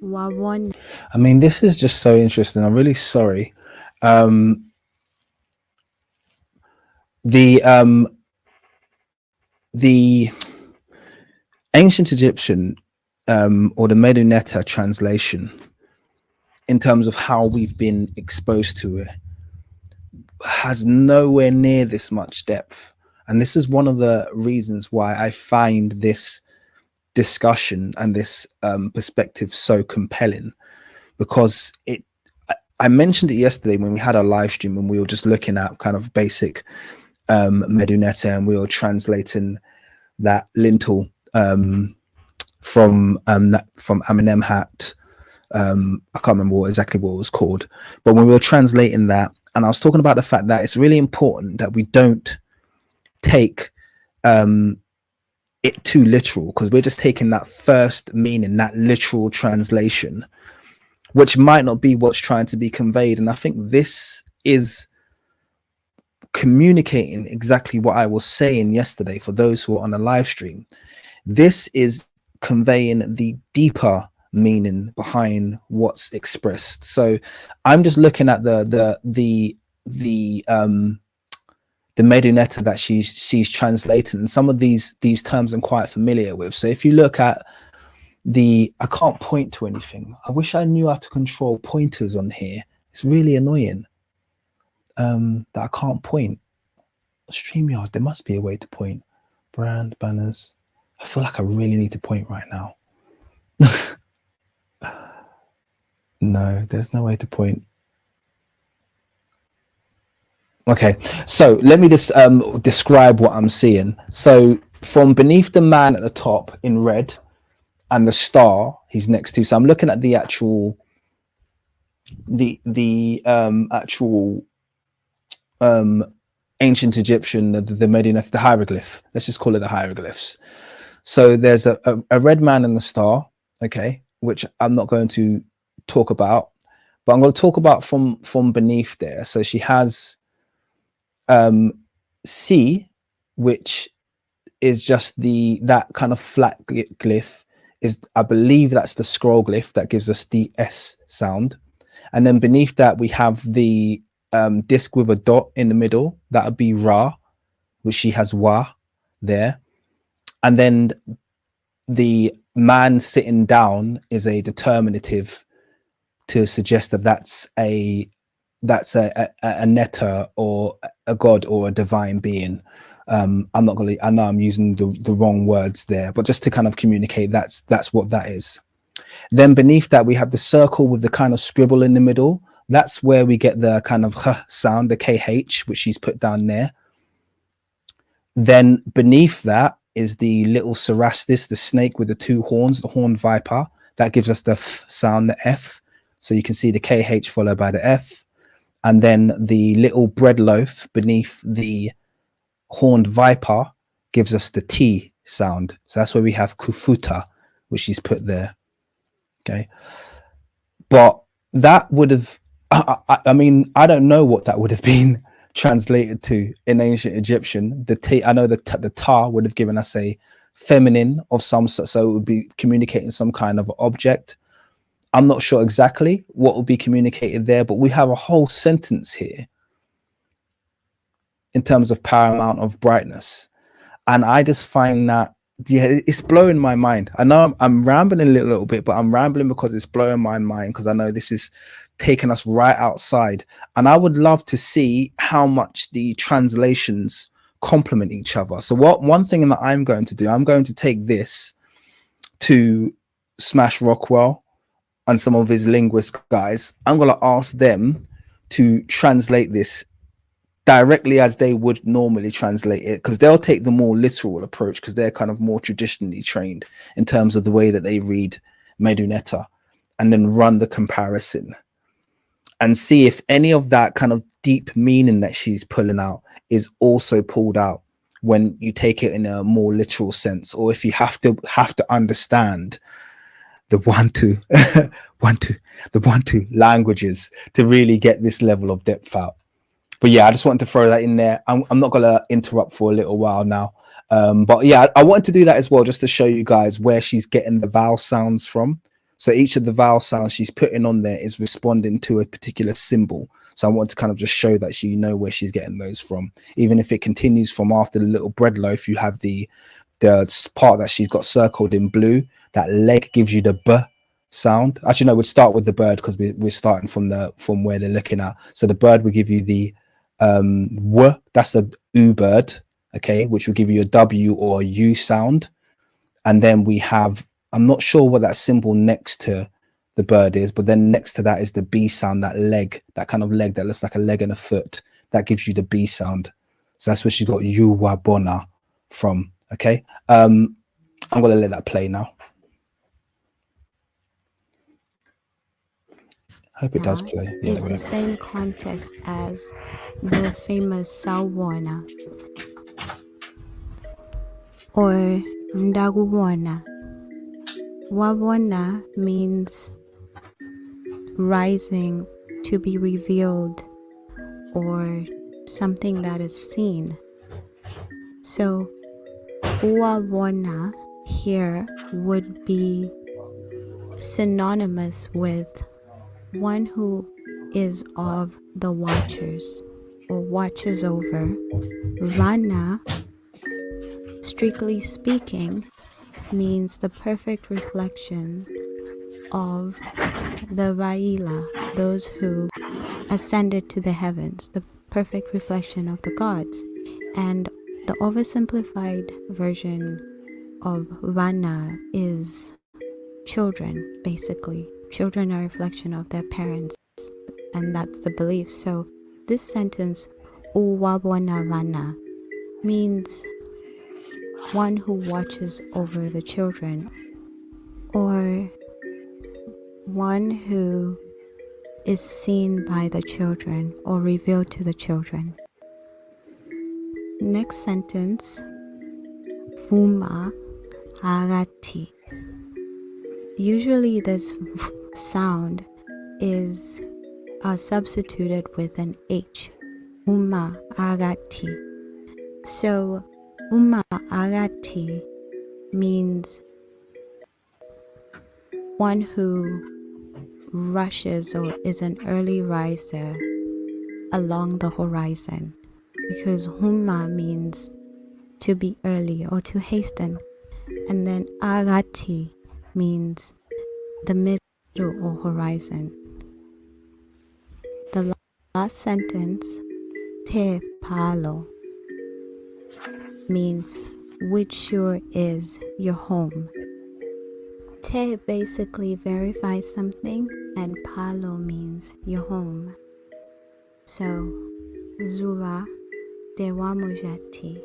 wawona. I mean, this is just so interesting. I'm really sorry. The the ancient Egyptian or the Medunetta translation, in terms of how we've been exposed to it, has nowhere near this much depth. And this is one of the reasons why I find this discussion and this perspective so compelling, because I mentioned it yesterday when we had our live stream and we were just looking at kind of basic Medunetta, and we were translating that lintel from Amenemhat. I can't remember exactly what it was called, but when we were translating that, and I was talking about the fact that it's really important that we don't take it too literal, because we're just taking that first meaning, that literal translation, which might not be what's trying to be conveyed. And I think this is communicating exactly what I was saying yesterday for those who are on the live stream. This is conveying the deeper meaning behind what's expressed. So I'm just looking at the Medunetta that she's translating, and some of these terms I'm quite familiar with. So if you look at I can't point to anything. I wish I knew how to control pointers on here. It's really annoying that I can't point. StreamYard, there must be a way to point. Brand, banners. I feel like I really need to point right now. No, there's no way to point. Okay, so let me just describe what I'm seeing. So from beneath the man at the top in red and the star he's next to, so I'm looking at the actual actual ancient Egyptian, the Medina, the hieroglyph. Let's just call it the hieroglyphs. So there's a red man and the star, okay, which I'm not going to talk about, but I'm going to talk about from beneath there. So she has C, which is just that kind of flat glyph, is, I believe that's the scroll glyph that gives us the S sound. And then beneath that we have the disc with a dot in the middle, that would be Ra, which she has Wa there. And then the man sitting down is a determinative to suggest that that's a netta, or a god, or a divine being. I'm not gonna, I know I'm using the wrong words there, but just to kind of communicate, that's what that is. Then beneath that we have the circle with the kind of scribble in the middle. That's where we get the kind of h sound, the KH, which she's put down there. Then beneath that is the little cerastus, the snake with the two horns, the horned viper. That gives us the f sound, the F. So you can see the KH followed by the F. And then the little bread loaf beneath the horned viper gives us the T sound. So that's where we have Kufuta, which she's put there. Okay. But that would have, I mean, I don't know what that would have been translated to in ancient Egyptian. The T, I know the Ta would have given us a feminine of some sort, so it would be communicating some kind of object. I'm not sure exactly what will be communicated there, but we have a whole sentence here in terms of paramount of brightness. And I just find that, yeah, it's blowing my mind. I know I'm rambling a little bit, but I'm rambling because it's blowing my mind, because I know this is taking us right outside. And I would love to see how much the translations complement each other. So one thing that I'm going to do, I'm going to take this to Smash Rockwell and some of his linguist guys. I'm going to ask them to translate this directly as they would normally translate it, because they'll take the more literal approach, because they're kind of more traditionally trained in terms of the way that they read Medunetta, and then run the comparison and see if any of that kind of deep meaning that she's pulling out is also pulled out when you take it in a more literal sense, or if you have to understand the Bantu languages to really get this level of depth out. But yeah, I just wanted to throw that in there. I'm not going to interrupt for a little while now. But yeah, I wanted to do that as well, just to show you guys where she's getting the vowel sounds from. So each of the vowel sounds she's putting on there is responding to a particular symbol. So I want to kind of just show that you know where she's getting those from. Even if it continues from after the little bread loaf, you have the part that she's got circled in blue. That leg gives you the b sound. Actually, no, we'd start with the bird because we're starting from where they're looking at. So the bird will give you the w. That's the u bird, okay, which will give you a w or a u sound. And then we have, I'm not sure what that symbol next to the bird is, but then next to that is the B sound, that leg, that kind of leg that looks like a leg and a foot. That gives you the B sound. So that's where she's got Yuwabona from. Okay. I'm gonna let that play now. Hope it does play. Yeah, is the same context as the famous Sawona or Ndaguwana. Wawona means rising, to be revealed, or something that is seen. So Uwawona here would be synonymous with one who is of the watchers or watches over. Vana, strictly speaking, means the perfect reflection of the Vaila, those who ascended to the heavens, the perfect reflection of the gods. And the oversimplified version of Vana is children, basically. Children are a reflection of their parents, and that's the belief. So this sentence, Uwabwana Vana, means one who watches over the children, or one who is seen by the children or revealed to the children. Next sentence, Fuma Agati. Usually this sound is substituted with an H, Uma Agati. So Uma Agati means one who rushes or is an early riser along the horizon, because Huma means to be early or to hasten, and then Agati means the middle or horizon. The last sentence, Te Palo, means which shore is your home. Te basically verifies something, and Palo means your home. So, Zura Dewamujati.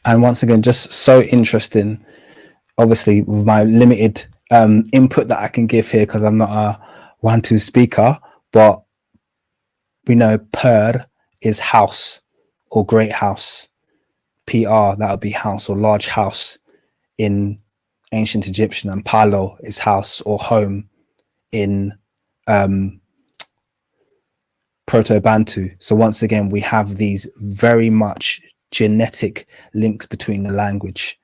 And once again, just so interesting. Obviously, with my limited input that I can give here, because I'm not a Bantu speaker, but we know Per is house or great house. PR, that would be house or large house in ancient Egyptian, and Palo is house or home in Proto-Bantu. So once again, we have these very much genetic links between the language.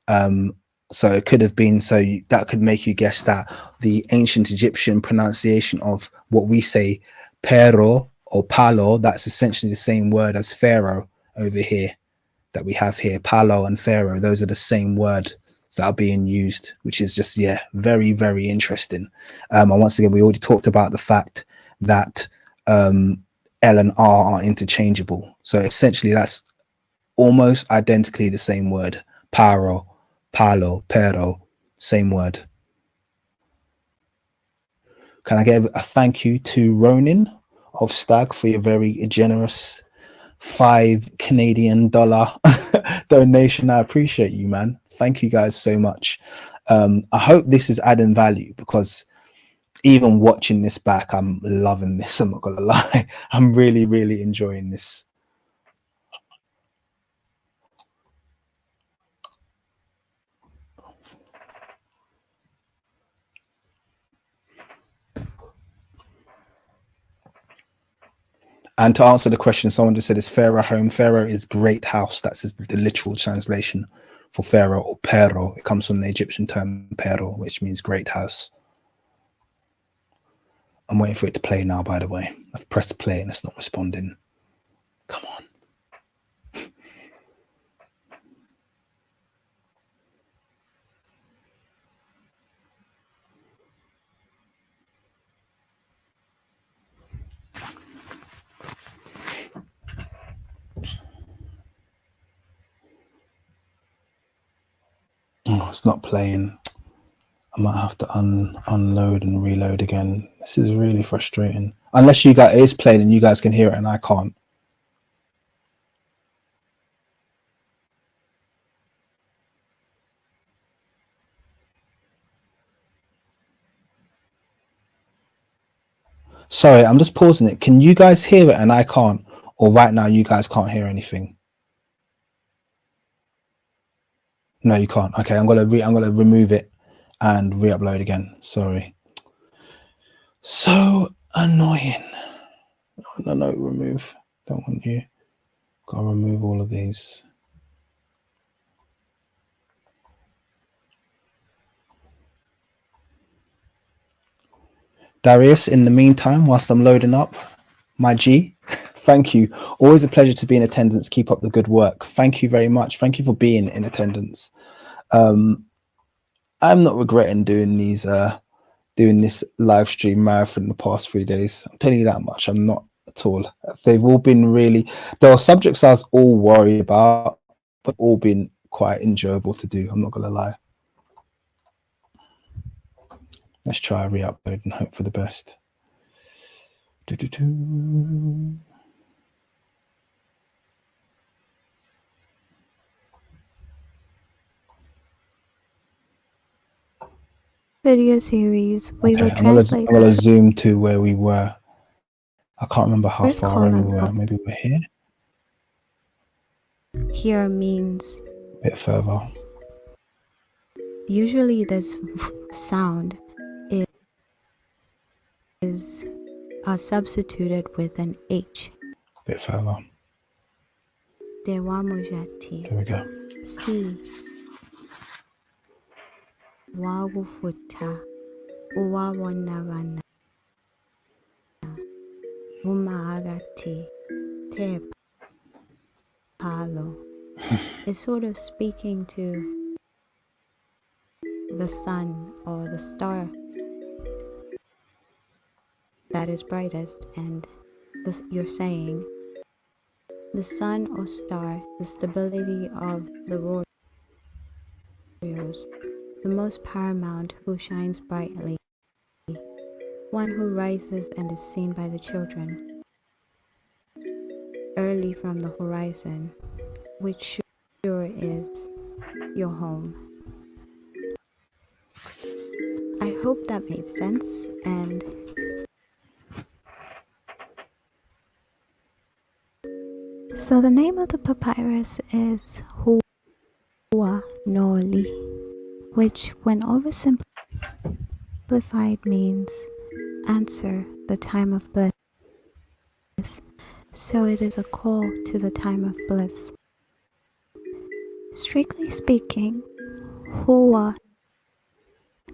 So it could have been, so that could make you guess that the ancient Egyptian pronunciation of what we say pero or palo, that's essentially the same word as pharaoh over here that we have here. Palo and pharaoh, those are the same word that are being used, which is just, yeah, very, very interesting. And once again, we already talked about the fact that L and R are interchangeable. So essentially that's almost identically the same word. Paro, palo, pero, same word. Can I give a thank you to Ronin of Stag for your very generous $5 Canadian donation. I appreciate you, man. Thank you guys so much. I hope this is adding value, because even watching this back, I'm loving this. I'm not gonna lie. I'm really, really enjoying this. And to answer the question, someone just said, is Pharaoh home? Pharaoh is great house. That's the literal translation for Pharaoh, or pero. It comes from the Egyptian term pero, which means great house. I'm waiting for it to play now, by the way. I've pressed play and it's not responding. Come on. Oh, it's not playing. I might have to unload and reload again. This is really frustrating. Unless you guys, it is playing and you guys can hear it and I can't. Sorry, I'm just pausing it. Can you guys hear it and I can't? Or right now you guys can't hear anything? No, you can't. Okay, I'm gonna remove it and re-upload again. Sorry. So annoying. No, remove. Don't want you. Gotta remove all of these. Darius, in the meantime, whilst I'm loading up, my G, thank you. Always a pleasure to be in attendance. Keep up the good work. Thank you very much. Thank you for being in attendance. I'm not regretting doing these doing this live stream marathon the past 3 days. I'm telling you that much. I'm not at all. They've all been really, there are subjects I was all worried about, but all been quite enjoyable to do. I'm not gonna lie. Let's try a re-upload and hope for the best. Video series. We will I'm translate gonna zoom to where we were. I can't remember how first far in we column. were. Maybe we're here. Here means A bit further. usually this sound is substituted with an H. A bit further. Dewamujati. Here we go. Si. Wagufuta. Uwawonavana. Umaagati. Te palo. It's sort of speaking to the sun or the star that is brightest, and this, you're saying the sun or star, the stability of the warriors, the most paramount who shines brightly, one who rises and is seen by the children early from the horizon, which sure is your home. I hope that made sense, and so the name of the papyrus is Hua Noli, which when oversimplified means answer the time of bliss. So it is a call to the time of bliss. Strictly speaking, Hua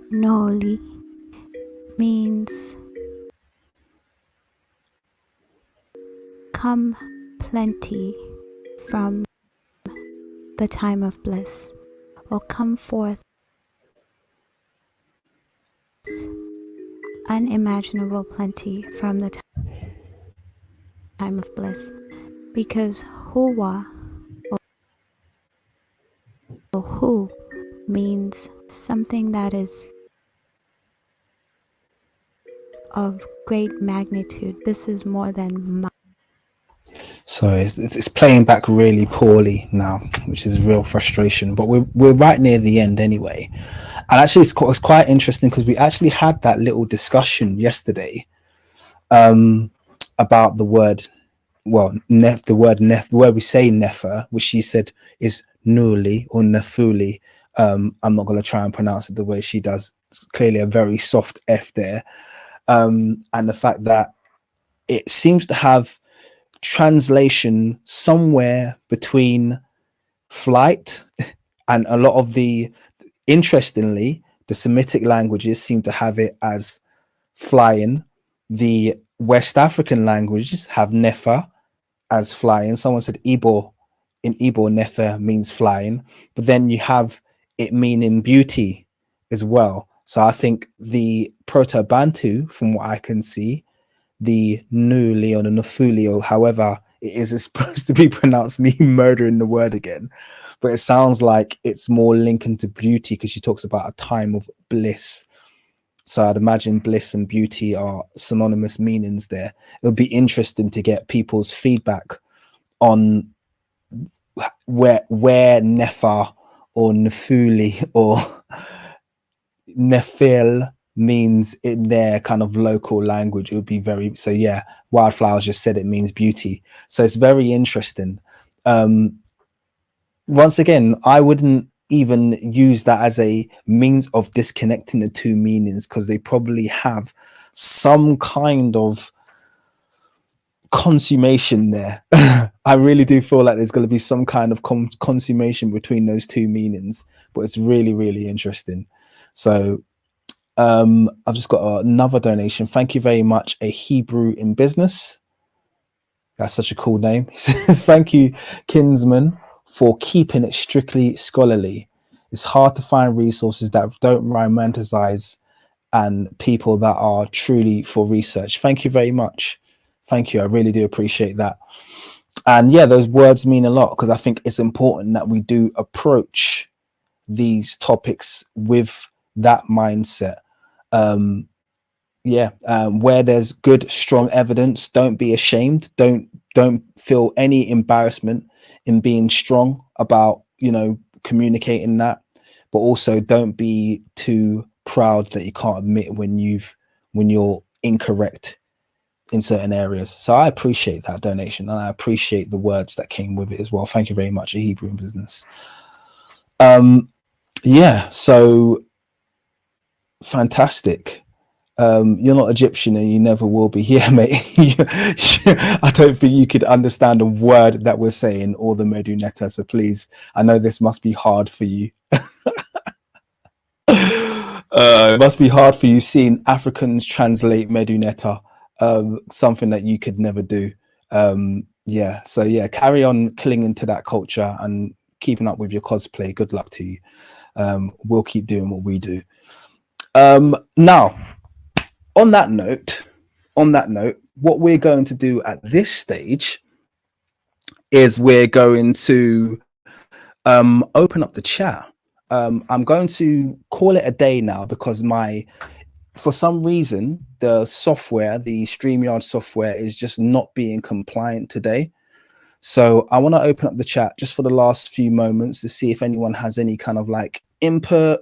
Noli means come plenty from the time of bliss, or come forth unimaginable plenty from the time of bliss, because Hua or Hu means something that is of great magnitude. This is more than So it's playing back really poorly now, which is real frustration. But we're right near the end anyway. And actually, it's quite interesting because we actually had that little discussion yesterday about the word, well, the word we say nefer, which she said is nuli or nefuli. I'm not going to try and pronounce it the way she does. It's clearly a very soft F there. And the fact that it seems to have translation somewhere between flight and a lot of the, interestingly, the Semitic languages seem to have it as flying, The West African languages have nefer as flying. Someone said Igbo, in Igbo, nefer means flying, but then you have it meaning beauty as well. So I think the Proto-Bantu, from what I can see, the Nuli or the Nufuli, or however it is supposed to be pronounced, me murdering the word again, but it sounds like it's more linking to beauty because she talks about a time of bliss. So I'd imagine bliss and beauty are synonymous meanings there. It would be interesting to get people's feedback on where Nefa or Nefuli or Nefil means in their kind of local language. It would be very, so yeah, Wildflowers just said it means beauty. So it's very interesting. Once again, I wouldn't even use that as a means of disconnecting the two meanings because they probably have some kind of consummation there. I really do feel like there's going to be some kind of consummation between those two meanings, but it's really, really interesting. So I've just got another donation. Thank you very much, A Hebrew in Business. That's such a cool name. He says, thank you, Kinsman, for keeping it strictly scholarly. It's hard to find resources that don't romanticize and people that are truly for research. Thank you very much. Thank you. I really do appreciate that. And yeah, those words mean a lot because I think it's important that we do approach these topics with that mindset. Where there's good, strong evidence, don't be ashamed. Don't feel any embarrassment in being strong about, communicating that, but also don't be too proud that you can't admit when you're incorrect in certain areas. So I appreciate that donation and I appreciate the words that came with it as well. Thank you very much, A Hebrew in Business. So fantastic. You're not Egyptian and you never will be. Yeah, mate. I don't think you could understand a word that we're saying or the Medunetta. So please, I know this must be hard for you. It must be hard for you seeing Africans translate Medunetta, something that you could never do. So carry on clinging to that culture and keeping up with your cosplay. Good luck to you. We'll keep doing what we do. Now, on that note, what we're going to do at this stage is we're going to open up the chat. I'm going to call it a day now because for some reason, the StreamYard software is just not being compliant today. So I want to open up the chat just for the last few moments to see if anyone has any kind of like input,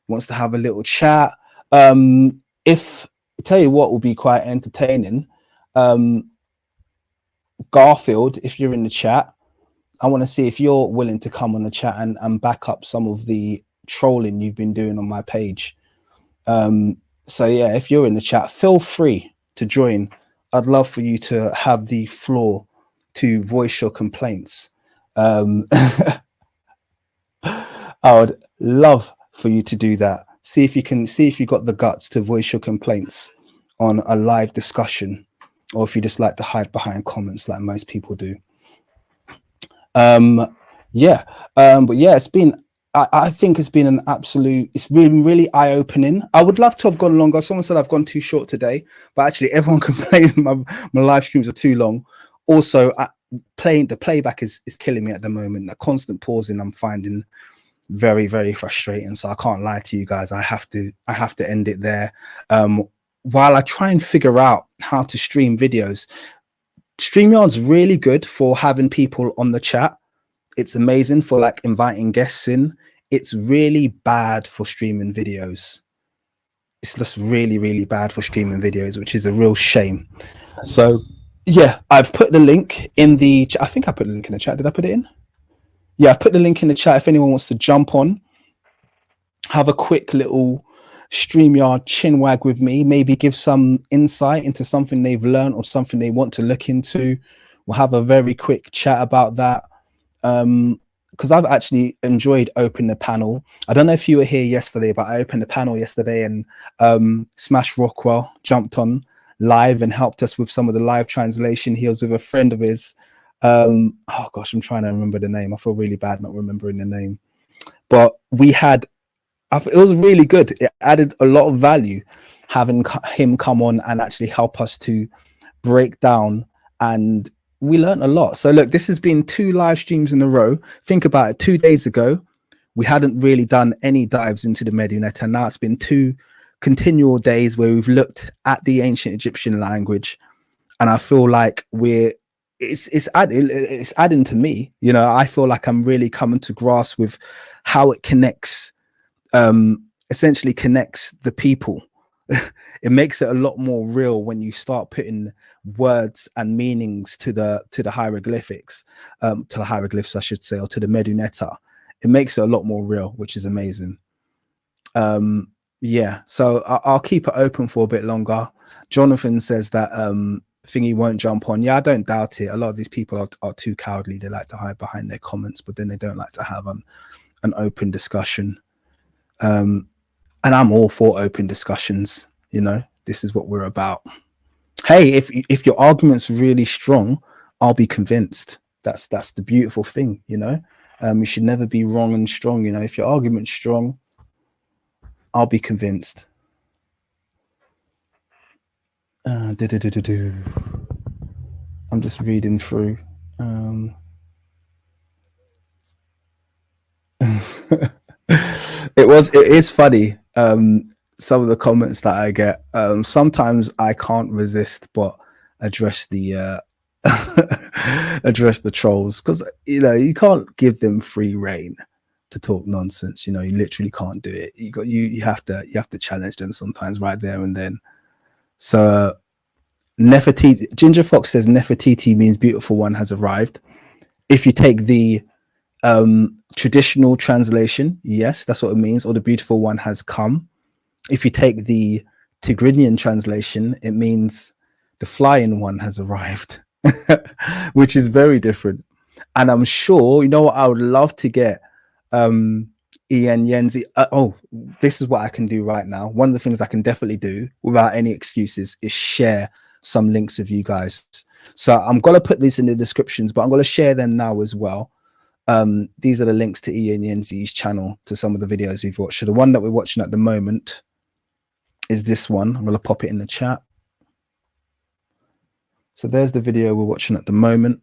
wants to have a little chat. If I tell you what will be quite entertaining, Garfield, if you're in the chat, I want to see if you're willing to come on the chat and back up some of the trolling you've been doing on my page. So yeah, if you're in the chat, feel free to join. I'd love for you to have the floor to voice your complaints. I would love for you to do that. See if you got the guts to voice your complaints on a live discussion, or if you just like to hide behind comments like most people do. But yeah, I think it's been it's been really eye-opening. I would love to have gone longer. Someone said I've gone too short today, but actually everyone complains my live streams are too long. Also, the playback is killing me at the moment. The constant pausing I'm finding very, very frustrating. So I can't lie to you guys. I have to end it there. While I try and figure out how to stream videos, StreamYard's really good for having people on the chat. It's amazing for like inviting guests in. It's really bad for streaming videos. It's just really, really bad for streaming videos, which is a real shame. So yeah, I've put the link in the I think I put the link in the chat. Did I put it in? Yeah, I put the link in the chat if anyone wants to jump on, have a quick little StreamYard chinwag with me, maybe give some insight into something they've learned or something they want to look into. We'll have a very quick chat about that. Because I've actually enjoyed opening the panel. I don't know if you were here yesterday, but I opened the panel yesterday and Smash Rockwell jumped on live and helped us with some of the live translation. He was with a friend of his. Oh gosh, I'm trying to remember the name. I feel really bad not remembering the name. But we had, it was really good. It added a lot of value having him come on and actually help us to break down, and we learned a lot. So look, this has been 2 live streams in a row. Think about it, 2 days ago we hadn't really done any dives into the Medunetta, and now it's been 2 continual days where we've looked at the ancient Egyptian language, and I feel like it's adding to me. You know, I feel like I'm really coming to grasp with how it connects, essentially connects the people. It makes it a lot more real when you start putting words and meanings to the hieroglyphics, to the hieroglyphs I should say, or to the Medunetta. It makes it a lot more real, which is amazing. Yeah, so I'll keep it open for a bit longer. Jonathan says that Thingy won't jump on. Yeah, I don't doubt it. A lot of these people are too cowardly. They like to hide behind their comments, but then they don't like to have an open discussion. And I'm all for open discussions. You know, this is what we're about. Hey, if your argument's really strong, I'll be convinced. That's the beautiful thing, you know. You should never be wrong and strong. You know, if your argument's strong, I'll be convinced. I'm just reading through. It is funny. Some of the comments that I get. Sometimes I can't resist but address the address the trolls, because you know you can't give them free reign to talk nonsense. You know, you literally can't do it. You have to challenge them sometimes right there and then. So Nefertiti, Ginger Fox says Nefertiti means beautiful one has arrived. If you take the traditional translation, yes, that's what it means, or the beautiful one has come. If you take the Tigrinian translation, it means the flying one has arrived, which is very different. And I'm sure, you know what I would love to get, Ian Yenzi. Oh, this is what I can do right now. One of the things I can definitely do without any excuses is share some links with you guys. So I'm going to put these in the descriptions, but I'm going to share them now as well. These are the links to Ian Yenzi's channel, to some of the videos we've watched. So the one that we're watching at the moment is this one. I'm going to pop it in the chat. So there's the video we're watching at the moment.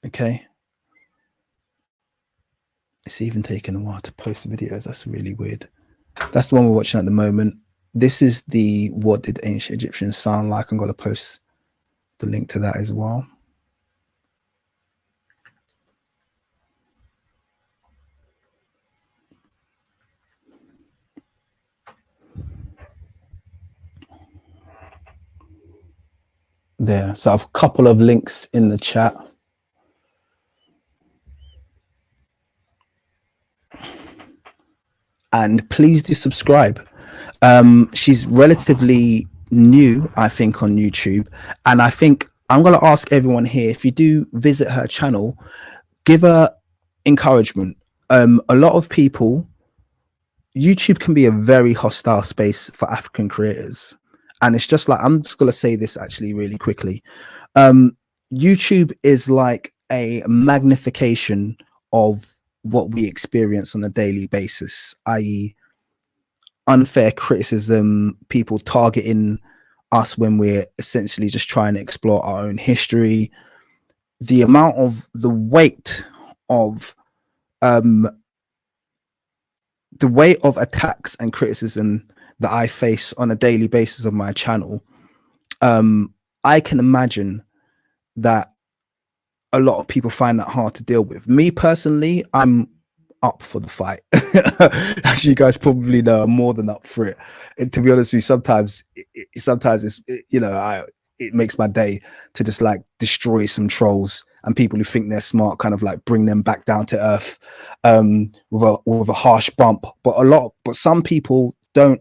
Okay. It's even taken a while to post videos. That's really weird. That's the one we're watching at the moment. This is the what did ancient Egyptians sound like. I'm going to post the link to that as well. There. So I've a couple of links in the chat. And please do subscribe. She's relatively new, I think, on YouTube. And I think I'm going to ask everyone here, if you do visit her channel, give her encouragement. A lot of people, YouTube can be a very hostile space for African creators. And it's just like, I'm just going to say this actually really quickly. YouTube is like a magnification of what we experience on a daily basis, i.e. unfair criticism, people targeting us when we're essentially just trying to explore our own history. The amount of the weight of attacks and criticism that I face on a daily basis on my channel, I can imagine that a lot of people find that hard to deal with. Me personally, I'm up for the fight. As you guys probably know, I'm more than up for it. And to be honest with you, sometimes it's you know, it makes my day to just like destroy some trolls and people who think they're smart, kind of like bring them back down to earth with a harsh bump. But some people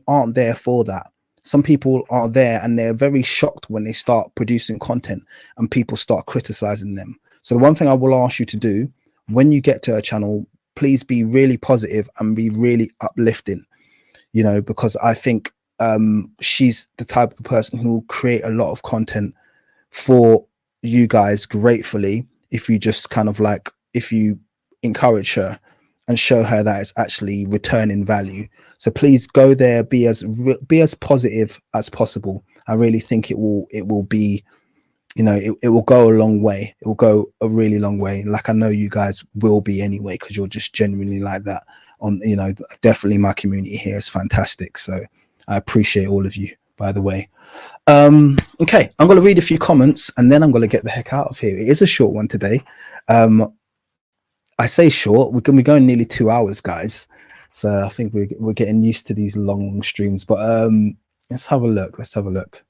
aren't there for that. Some people are there and they're very shocked when they start producing content and people start criticizing them. So the one thing I will ask you to do when you get to a channel, please be really positive and be really uplifting, you know, because I think she's the type of person who will create a lot of content for you guys gratefully, if you just kind of like, if you encourage her and show her that it's actually returning value. So please go there, be as positive as possible. I really think it will be, you know, it will go a long way. It will go a really long way. Like I know you guys will be anyway, because you're just genuinely like that. On, you know, definitely my community here is fantastic. So I appreciate all of you, by the way. Okay, I'm going to read a few comments and then I'm going to get the heck out of here. It is a short one today. I say short, we're going to be going nearly 2 hours, guys. So I think we're getting used to these long streams. But let's have a look. Let's have a look.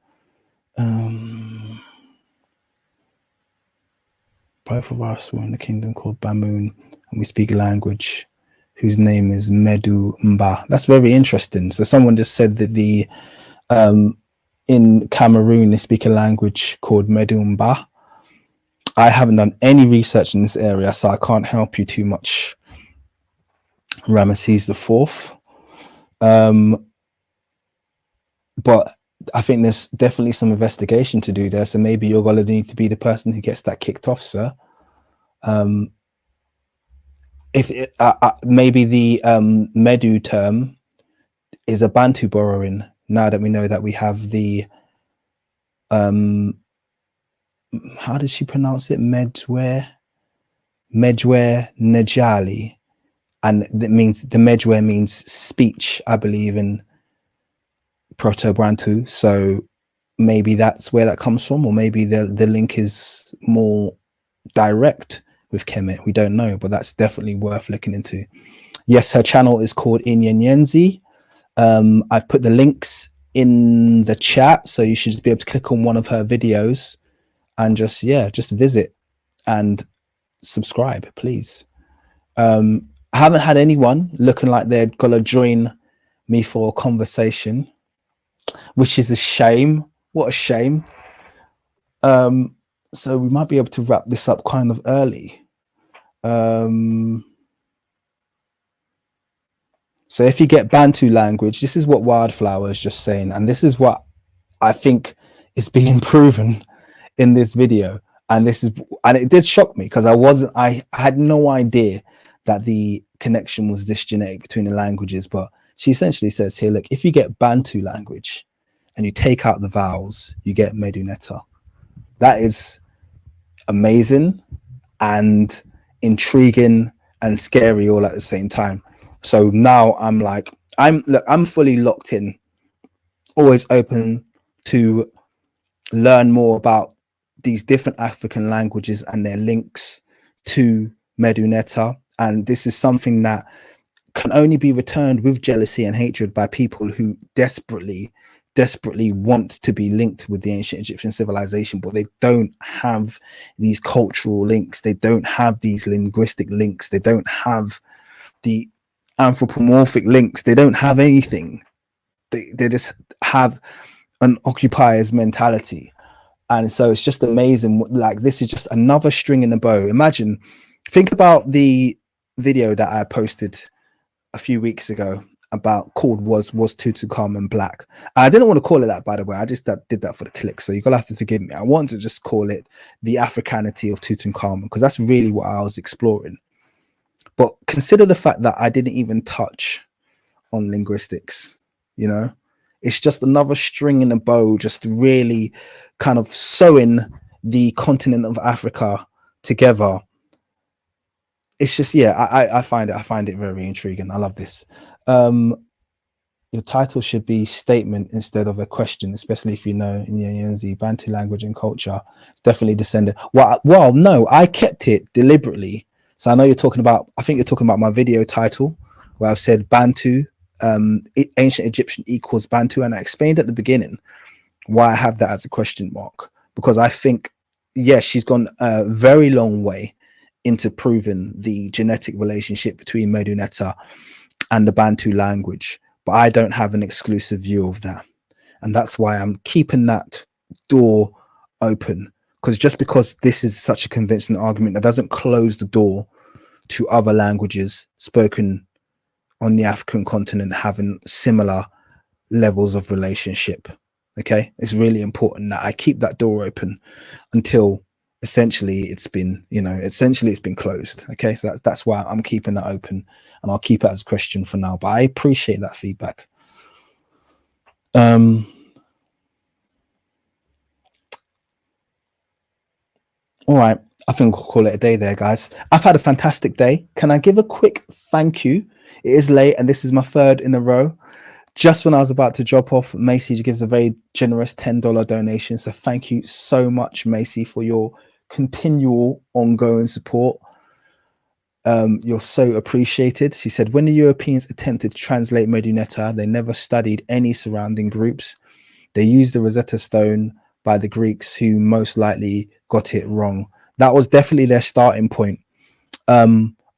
Both of us were in the kingdom called Bamoon, and we speak a language whose name is Medu Mba. That's very interesting. So someone just said that the in Cameroon they speak a language called Medu Mba. I haven't done any research in this area, so I can't help you too much, Ramesses IV. But I think there's definitely some investigation to do there. So maybe you're going to need to be the person who gets that kicked off, sir. If it, maybe the Medu term is a Bantu borrowing, now that we know that we have the how did she pronounce it? Medjwe Nejali, and that means the Medjwe means speech, I believe, in Proto-Bantu. So maybe that's where that comes from, or maybe the link is more direct with Kemet. We don't know, but that's definitely worth looking into. Yes, her channel is called Inyenyenzi. I've put the links in the chat, so you should just be able to click on one of her videos and just visit and subscribe, please. I haven't had anyone looking like they're gonna join me for a conversation, which is a shame. What a shame. So we might be able to wrap this up kind of early. So if you get Bantu language, this is what Wildflower is just saying, and this is what I think is being proven in this video. And it did shock me, because I had no idea that the connection was this genetic between the languages. But she essentially says here, look, if you get Bantu language and you take out the vowels, you get Meduneta. That is amazing and intriguing and scary all at the same time. So now I'm like, I'm fully locked in, always open to learn more about these different African languages and their links to Meduneta. And this is something that can only be returned with jealousy and hatred by people who desperately want to be linked with the ancient Egyptian civilization, but they don't have these cultural links. They don't have these linguistic links. They don't have the anthropomorphic links. They don't have anything. They just have an occupier's mentality. And so it's just amazing. Like, this is just another string in the bow. Think about the video that I posted a few weeks ago about called was Tutankhamun Black. I didn't want to call it that, by the way. I just did that for the click, so you're gonna have to forgive me. I wanted to just call it the Africanity of Tutankhamun, because that's really what I was exploring. But consider the fact that I didn't even touch on linguistics. You know, it's just another string in the bow, just really kind of sewing the continent of Africa together. It's just, yeah, I find it very intriguing. I love this. Your title should be statement instead of a question, especially if you know Inyenyenzi, Bantu language and culture. It's definitely descended. Well, no, I kept it deliberately. So I know you're talking about, I think you're talking about my video title where I've said Bantu, ancient Egyptian equals Bantu. And I explained at the beginning why I have that as a question mark, because I think, yes, she's gone a very long way into proving the genetic relationship between Meduneta and the Bantu language, but I don't have an exclusive view of that. And that's why I'm keeping that door open, because just because this is such a convincing argument, that doesn't close the door to other languages spoken on the African continent having similar levels of relationship. Okay, it's really important that I keep that door open until essentially it's been, essentially it's been closed. Okay, so that's why I'm keeping that open, and I'll keep it as a question for now. But I appreciate that feedback. All right, I think we'll call it a day there, guys. I've had a fantastic day. Can I give a quick thank you? It is late, and this is my third in a row. Just when I was about to drop off, Macy gives a very generous $10 donation. So thank you so much, Macy, for your continual ongoing support. You're so appreciated. She said, when the Europeans attempted to translate Medunetta, they never studied any surrounding groups. They used the Rosetta Stone by the Greeks, who most likely got it wrong. That was definitely their starting point.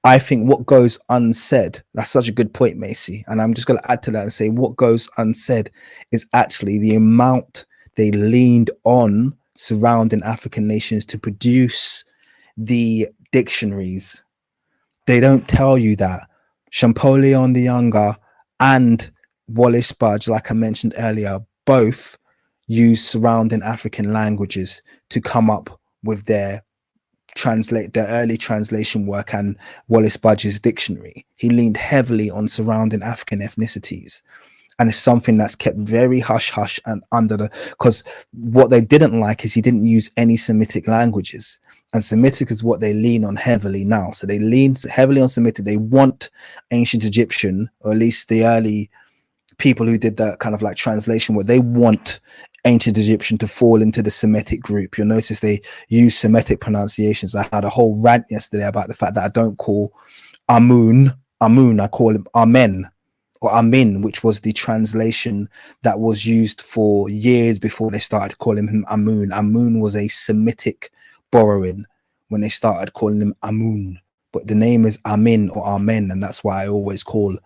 I think what goes unsaid, that's such a good point, Macy. And I'm just going to add to that and say what goes unsaid is actually the amount they leaned on surrounding African nations to produce the dictionaries. They don't tell you that Champollion the Younger and Wallis Budge, like I mentioned earlier, both use surrounding African languages to come up with their early translation work and Wallis Budge's dictionary. He leaned heavily on surrounding African ethnicities, and it's something that's kept very hush hush and because what they didn't like is he didn't use any Semitic languages, and Semitic is what they lean on heavily now. So they lean heavily on Semitic. They want ancient Egyptian, or at least the early people who did that kind of like translation work, they want ancient Egyptian to fall into the Semitic group. You'll notice they use Semitic pronunciations. I had a whole rant yesterday about the fact that I don't call Amun, I call him Amen or Amin, which was the translation that was used for years before they started calling him Amun. Amun was a Semitic borrowing when they started calling him Amun, but the name is Amin or Amen, and that's why I always call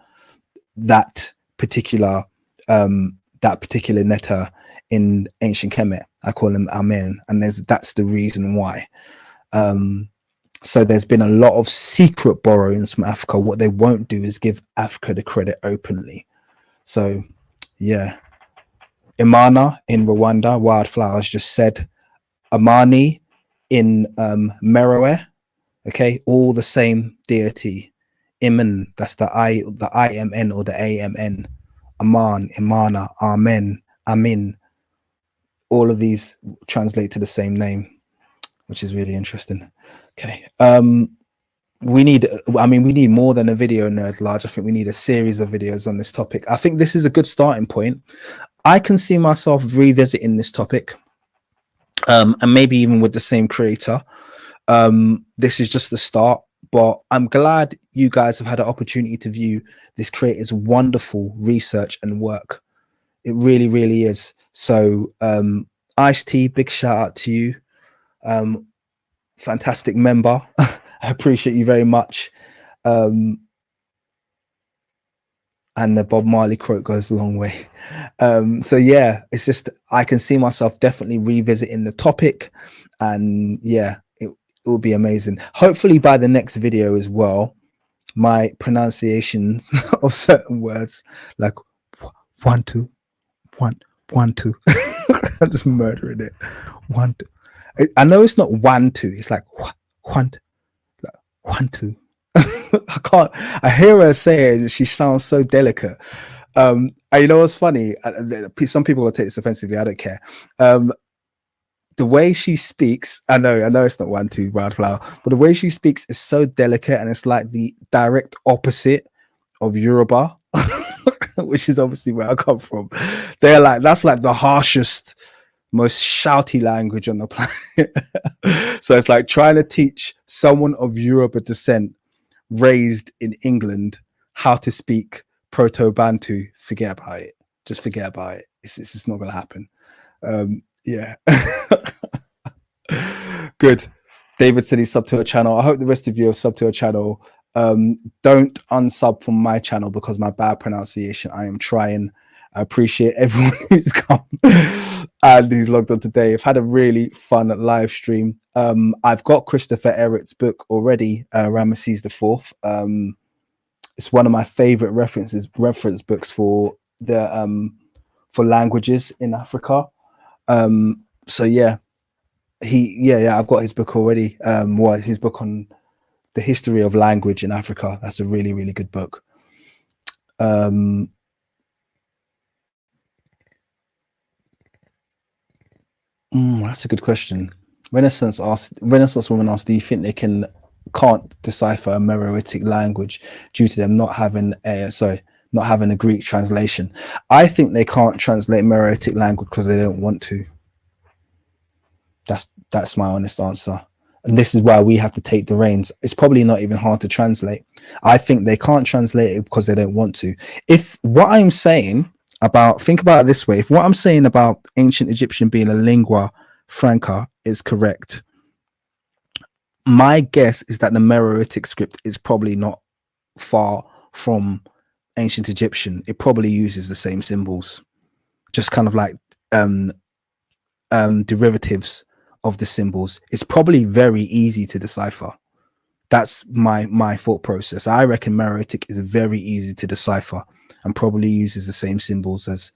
that particular netta in ancient Kemet, I call him Amen, and that's the reason why. So there's been a lot of secret borrowings from Africa. What they won't do is give Africa the credit openly. So yeah, Imana in Rwanda, wildflowers just said. Amani in Meroe, okay, all the same deity. Iman, that's the IMN or the AMN. Aman, Imana, Amen, Amin. All of these translate to the same name, which is really interesting. Okay. We need more than a video, Nerd Large. I think we need a series of videos on this topic. I think this is a good starting point. I can see myself revisiting this topic, and maybe even with the same creator. This is just the start, but I'm glad you guys have had an opportunity to view this creator's wonderful research and work. It really, really is. So Ice-T, big shout out to you. Fantastic member. I appreciate you very much. And the Bob Marley quote goes a long way. So yeah, it's just, I can see myself definitely revisiting the topic, and yeah, it will be amazing. Hopefully by the next video as well, my pronunciations of certain words, like one, two, I'm just murdering it. One, two. I know it's not 1, 2. It's like one, two. I can't. I hear her say it. She sounds so delicate. And you know what's funny? Some people will take this offensively. I don't care. The way she speaks, I know it's not 1, 2, wildflower, but the way she speaks is so delicate, and it's like the direct opposite of Yoruba, which is obviously where I come from. They're like, that's like the harshest, most shouty language on the planet. So it's like trying to teach someone of Yoruba descent raised in England how to speak Proto-Bantu. Forget about it. Just forget about it. It's just not going to happen. Yeah. Good. David said he's sub to a channel. I hope the rest of you are sub to a channel. Don't unsub from my channel because my bad pronunciation. I am trying. I appreciate everyone who's come and who's logged on today. I've had a really fun live stream. I've got Christopher Ehret's book already, Ramesses IV. It's one of my favorite reference books for the for languages in Africa. So yeah, I've got his book already. His book on the history of language in Africa. That's a really, really good book. That's a good question. Renaissance woman asked, do you think they can't decipher a Meroitic language due to them not having a Greek translation? I think they can't translate Meroitic language because they don't want to. That's my honest answer. And this is why we have to take the reins. It's probably not even hard to translate. I think they can't translate it because they don't want to. If what I'm saying think about it this way, if what I'm saying about ancient Egyptian being a lingua franca is correct, my guess is that the Meroitic script is probably not far from ancient Egyptian. It probably uses the same symbols, just kind of like derivatives of the symbols. It's probably very easy to decipher. That's my thought process. I reckon Meroitic is very easy to decipher and probably uses the same symbols as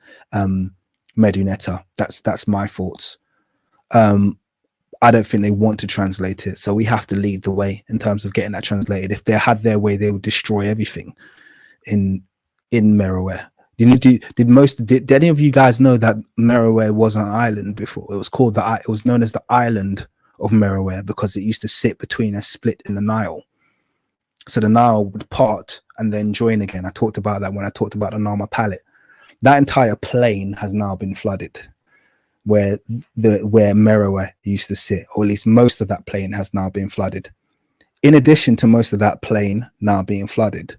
Medunetta. That's my thoughts. I don't think they want to translate it, so we have to lead the way in terms of getting that translated. If they had their way, they would destroy everything in Meroe. Did any of you guys know that Meroe was an island before? It was known as the island of Meroe because it used to sit between a split in the Nile. So the Nile would part and then join again. I talked about that when I talked about the Nama Palette. That entire plain has now been flooded, where Meroe used to sit, or at least most of that plain has now been flooded. In addition to most of that plain now being flooded,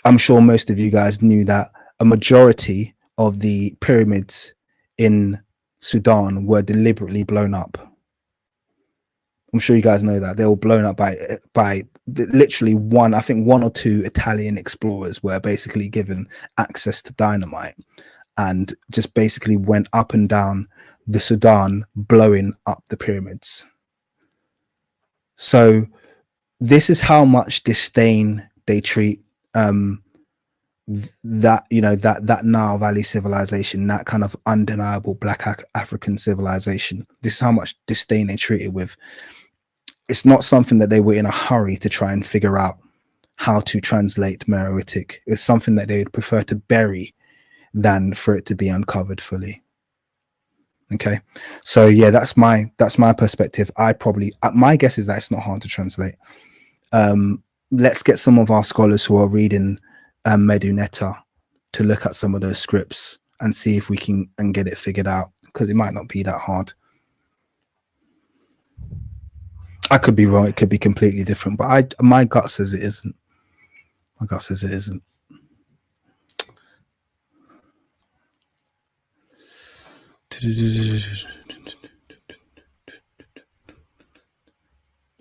I'm sure most of you guys knew that a majority of the pyramids in Sudan were deliberately blown up. I'm sure you guys know that they were blown up by literally one or two Italian explorers were basically given access to dynamite and just basically went up and down the Sudan, blowing up the pyramids. So this is how much disdain they treat that Nile Valley civilization, that kind of undeniable Black African civilization. This is how much disdain they treat it with. It's not something that they were in a hurry to try and figure out how to translate Meroitic. It's something that they would prefer to bury than for it to be uncovered fully. Okay, so yeah, that's my perspective. My guess is that it's not hard to translate. Let's get some of our scholars who are reading Medunetta to look at some of those scripts and see if we can get it figured out, because it might not be that hard. I could be wrong. It could be completely different, but my gut says it isn't. My gut says it isn't.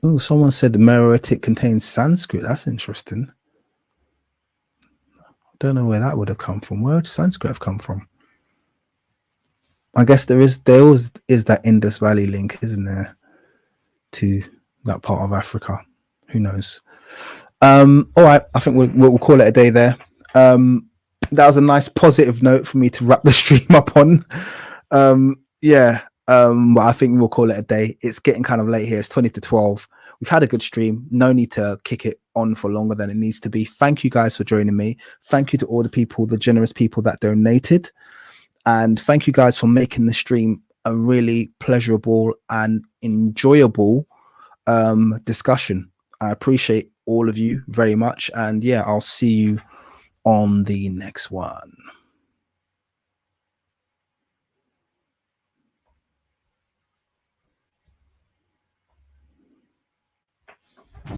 Oh, someone said the Meroitic contains Sanskrit. That's interesting. I don't know where that would have come from. Where would Sanskrit have come from? I guess there always is that Indus Valley link, isn't there, to that part of Africa? Who knows? All right, I think we'll call it a day there. That was a nice positive note for me to wrap the stream up on. But I think we'll call it a day. It's getting kind of late here. It's 20 to 12. We've had a good stream. No need to kick it on for longer than it needs to be. Thank you guys for joining me. Thank you to all the generous people that donated. And thank you guys for making the stream a really pleasurable and enjoyable discussion. I appreciate all of you very much. And yeah, I'll see you on the next one.